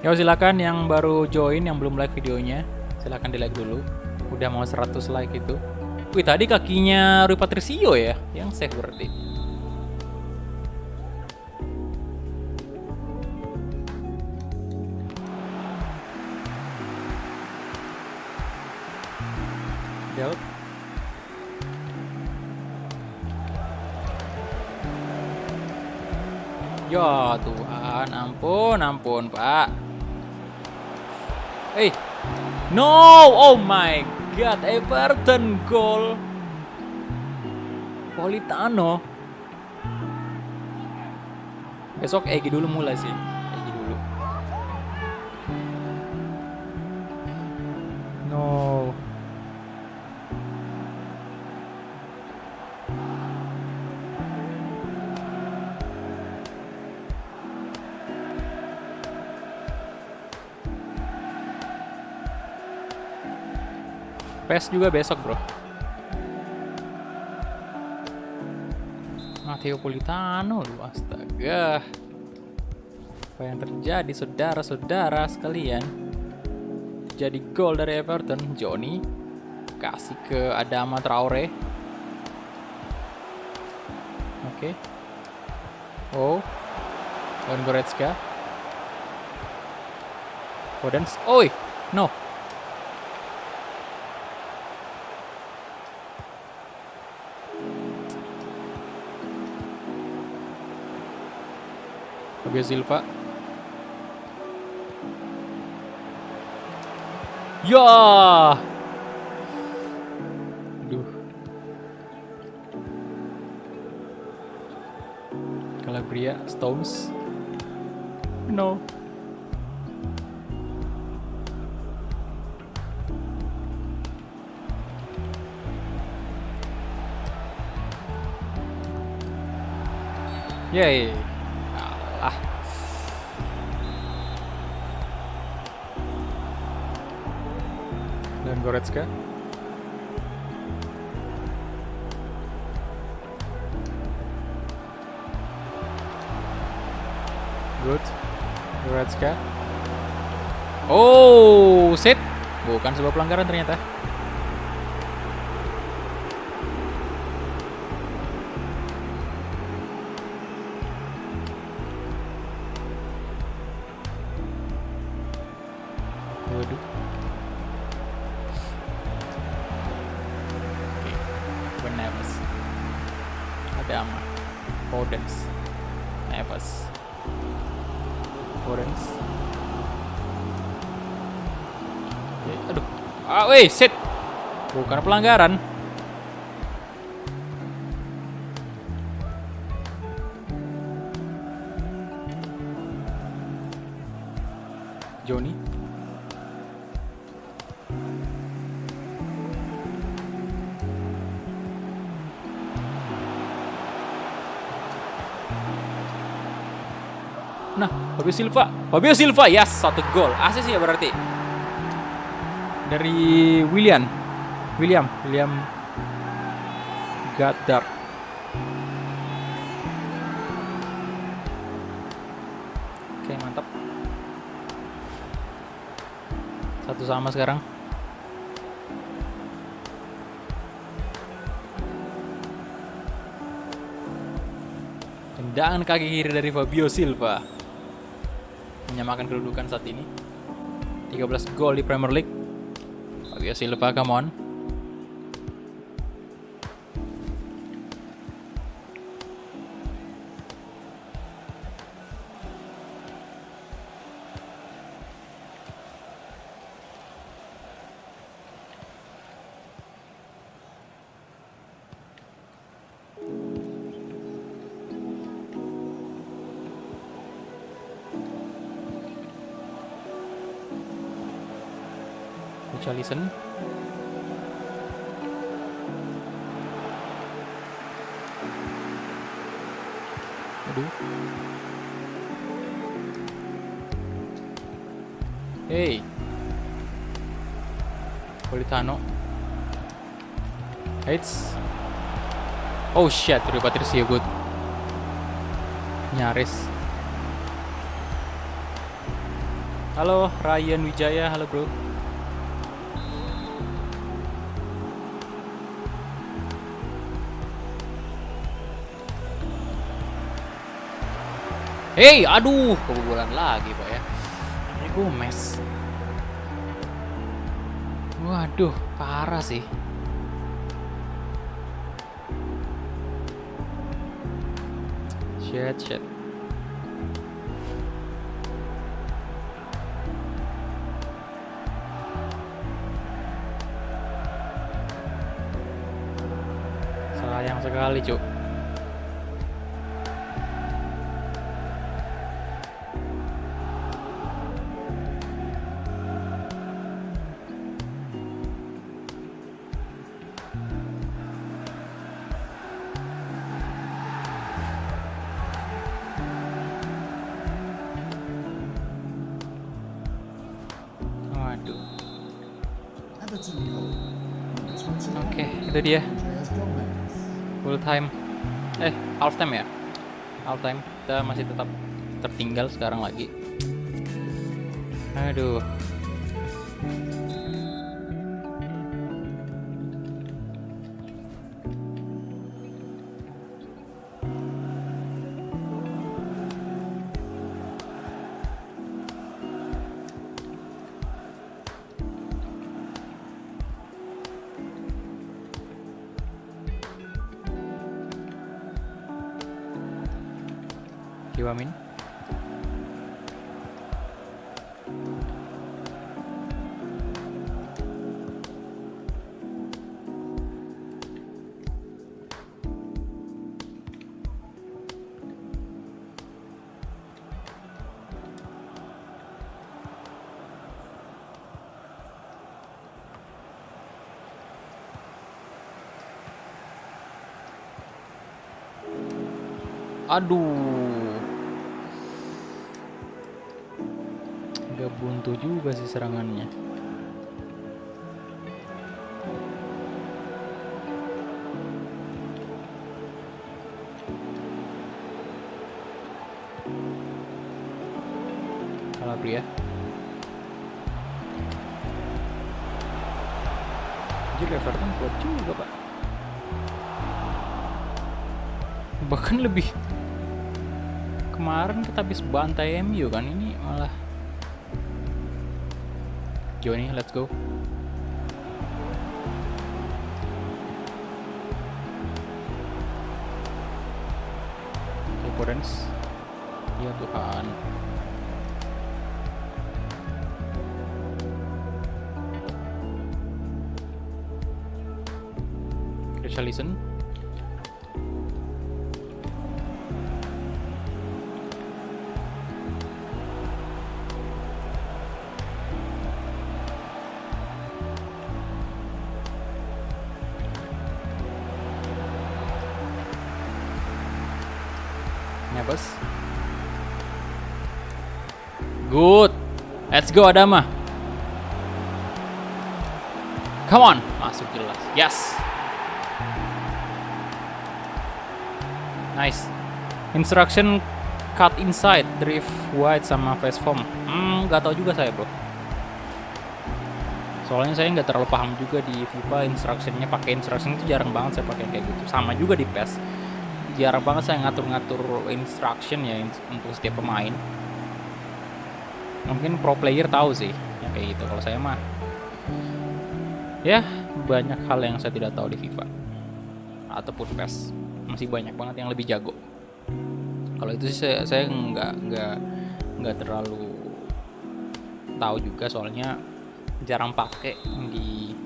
Yo, silakan yang baru join, yang belum like videonya, silakan di like dulu. Udah mau 100 like itu. Wih, tadi kakinya Rui Patricio ya yang save berarti. Del. Ya Tuhan, ampun Pak. No, oh my god, Everton goal. Politano. Besok Egy dulu mulai sih. Egy dulu. No. PES juga besok, bro. Matteo Politano, astaga. Apa yang terjadi, saudara-saudara sekalian? Jadi gol dari Everton. Johnny kasih ke Adama Traore. Oke. Oh, Leon Goretzka. Podence. Oi, no. Fabio Silva. Ya. Aduh. Calabria, Stones. No. Yay. Alah. Dan Goretzka. Good. Goretzka. Oh, set. Bukan sebuah pelanggaran ternyata. Waduh. Oke. Neves. Ada ama. Podence. Neves. Podence. Oke. Aduh. Ah, weh, set. Bukan pelanggaran. Johnny. Nah, Fabio Silva, yes, 1 gol. Asis ya berarti. Dari William Goddard. Oke, mantap. 1-1 sekarang. Tendangan kaki kiri dari Fabio Silva menyamakan kedudukan saat ini. 13 gol di Premier League. Fabio Silva, come on. Richarlison. Aduh. Hey. Politano. It's. Oh shit, Rui Patricio good. Nyaris. Halo Ryan Wijaya, halo bro. Hey, aduh, kebobolan lagi pak ya. Ini Gomez. Waduh, parah sih. Shit. Sayang sekali, Cuk. Waduh. Oke, itu dia. Full time. Half time ya? Half time. Kita masih tetap tertinggal sekarang lagi. Aduh. Kiwamin. Aduh. Gak buntu juga sih serangannya. Calabria. Jadi Everton kuat juga pak. Bahkan lebih. Kemarin kita habis bantai MU kan, ini malah Johnny, let's go. Conference. Ya Tuhan. Richarlison. Nebas. Good. Let's go Adama. Come on. Masuk jelas. Yes. Nice. Instruction cut inside, drift wide sama fast form. Gak tau juga saya bro. Soalnya saya nggak terlalu paham juga di FIFA instructionnya. Pakai instruction itu jarang banget saya pakai kayak gitu. Sama juga di PES. Jarang banget saya ngatur-ngatur instruction ya untuk setiap pemain. Mungkin pro player tahu sih ya kayak gitu. Kalau saya mah ya banyak hal yang saya tidak tahu di FIFA ataupun PES. Masih banyak banget yang lebih jago. Kalau itu sih saya nggak terlalu tahu juga, soalnya jarang pakai di.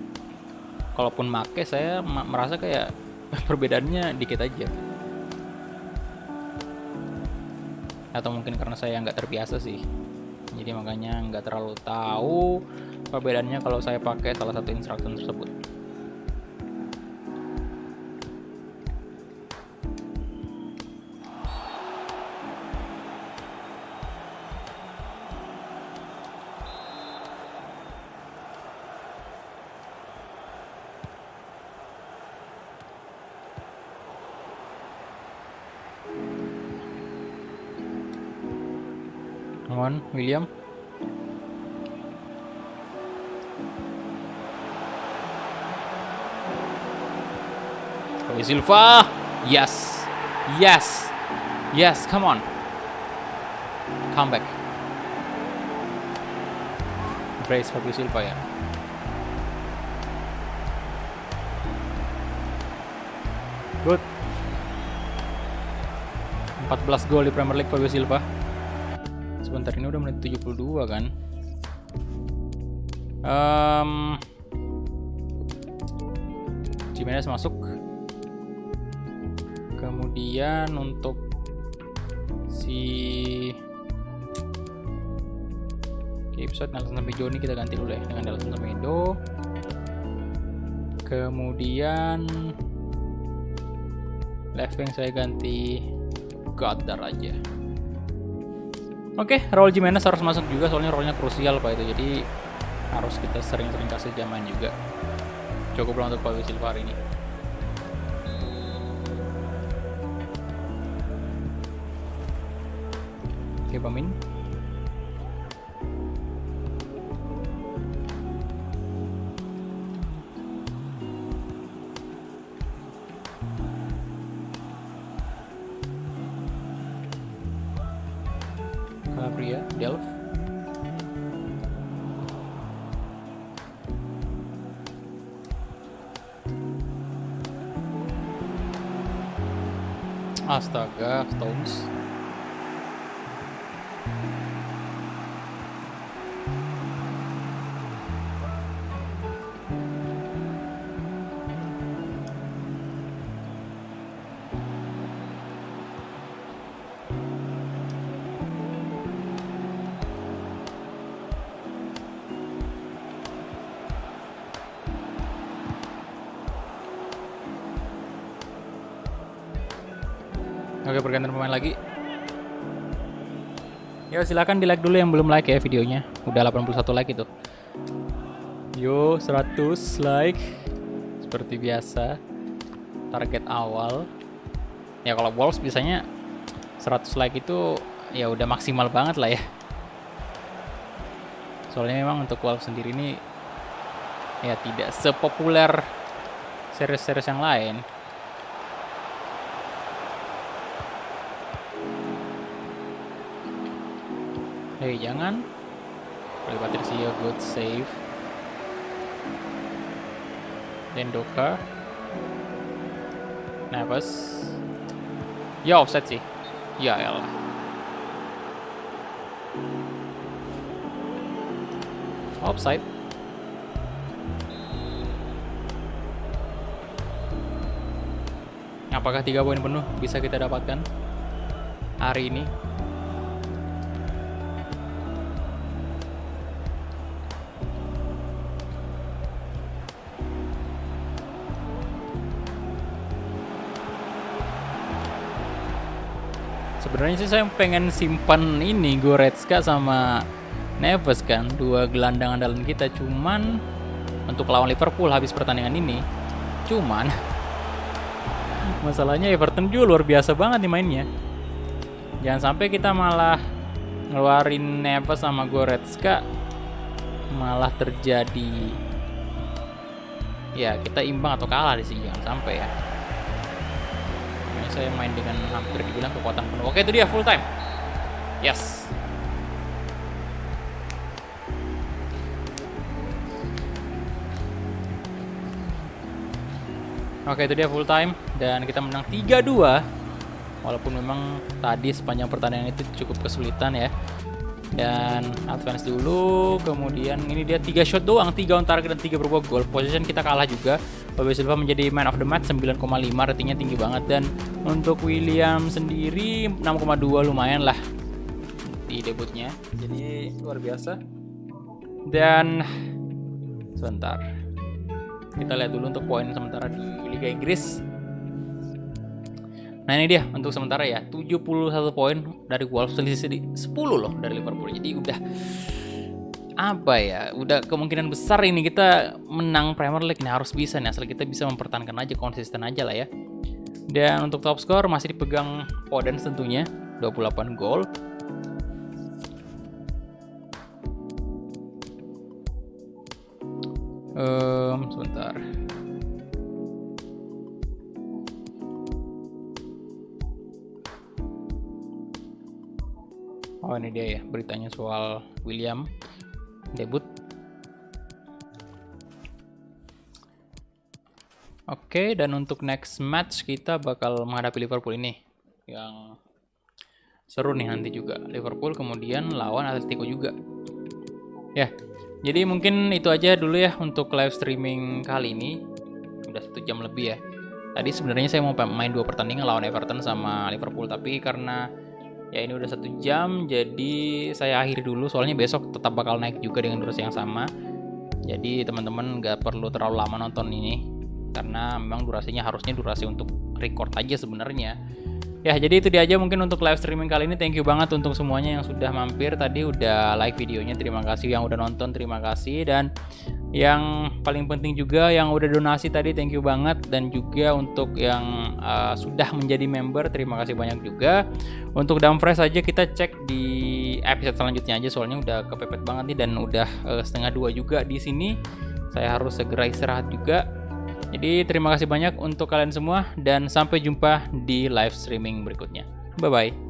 Kalaupun make saya merasa kayak perbedaannya dikit aja. Atau mungkin karena saya nggak terbiasa sih Jadi makanya nggak terlalu tahu perbedaannya kalau saya pakai salah satu instruction tersebut. Come on, William. Fabio Silva. Yes. Yes. Yes, come on. Come back. Brace Fabio Silva ya. Good. 14 gol di Premier League Fabio Silva. Sebentar, ini udah menit 72 kan. Jimenez masuk. Kemudian untuk si episode Nelson Semedo kita ganti dulu ya dengan Nelson Semedo. Kemudian left wing saya ganti Godar aja. Oke, Raul Jimenez harus masuk juga soalnya role-nya krusial Pak itu. Jadi harus kita sering-sering kasih zaman juga. Cukup lah untuk Fabio Silva hari ini. Oke, Pamin. Calabria, Delph. Astaga, Stones. Oke, pergantian pemain lagi. Yo, silakan di like dulu yang belum like ya videonya. Udah 81 like itu. Yo, 100 like. Seperti biasa. Target awal. Ya kalau Wolves biasanya 100 like itu ya udah maksimal banget lah ya. Soalnya memang untuk Wolves sendiri ini ya tidak sepopuler series-series yang lain. Hei, jangan. Oleh Patricio, good save. Dendoka. Neves. Ya, offset sih. Ya elah. Offside. Apakah 3 poin penuh bisa kita dapatkan hari ini? Sebenarnya sih saya pengen simpan ini Goretzka sama Neves kan, 2 gelandang andalan kita. Cuman untuk lawan Liverpool habis pertandingan ini, cuman masalahnya Everton juga luar biasa banget nih mainnya. Jangan sampai kita malah ngeluarin Neves sama Goretzka malah terjadi ya kita imbang atau kalah di sini, jangan sampai ya. Saya main dengan hampir dibilang kekuatan penuh. Oke, itu dia full time. Yes. Oke, itu dia full time dan kita menang 3-2. Walaupun memang tadi sepanjang pertandingan itu cukup kesulitan ya. Dan advance dulu, kemudian ini dia 3 shot doang, 3 on target dan 3 berbuah gol. Position kita kalah juga. Fabio Silva menjadi man of the match 9,5, ratingnya tinggi banget. Dan untuk William sendiri 6,2 lumayan lah. di debutnya. Jadi luar biasa. Dan sebentar, kita lihat dulu untuk poin sementara di Liga Inggris. Nah ini dia untuk sementara ya, 71 poin dari Wolves, selisih 10 loh dari Liverpool. Jadi udah apa ya, udah kemungkinan besar ini kita menang Premier League. Ini harus bisa nih, asal kita bisa mempertahankan aja, konsisten aja lah ya. Dan untuk top skor masih dipegang Podence tentunya, 28 gol. Sebentar. Oh ini dia ya beritanya soal William debut. Oke, dan untuk next match kita bakal menghadapi Liverpool ini yang seru nih nanti juga. Liverpool kemudian lawan Atletico juga. Ya, jadi mungkin itu aja dulu ya untuk live streaming kali ini. Udah 1 jam lebih ya. Tadi sebenarnya saya mau main 2 pertandingan lawan Everton sama Liverpool, tapi karena ya ini udah 1 jam, jadi saya akhiri dulu. Soalnya besok tetap bakal naik juga dengan durasi yang sama. Jadi teman-teman gak perlu terlalu lama nonton ini, karena memang durasinya harusnya durasi untuk record aja sebenarnya. Ya jadi itu dia aja mungkin untuk live streaming kali ini. Thank you banget untuk semuanya yang sudah mampir tadi, udah like videonya, terima kasih. Yang udah nonton terima kasih, dan yang paling penting juga yang udah donasi tadi thank you banget. Dan juga untuk yang sudah menjadi member terima kasih banyak juga. Untuk Dumfries aja kita cek di episode selanjutnya aja, soalnya udah kepepet banget nih dan udah 1:30 juga di sini. Saya harus segera istirahat juga. Jadi terima kasih banyak untuk kalian semua dan sampai jumpa di live streaming berikutnya. Bye bye.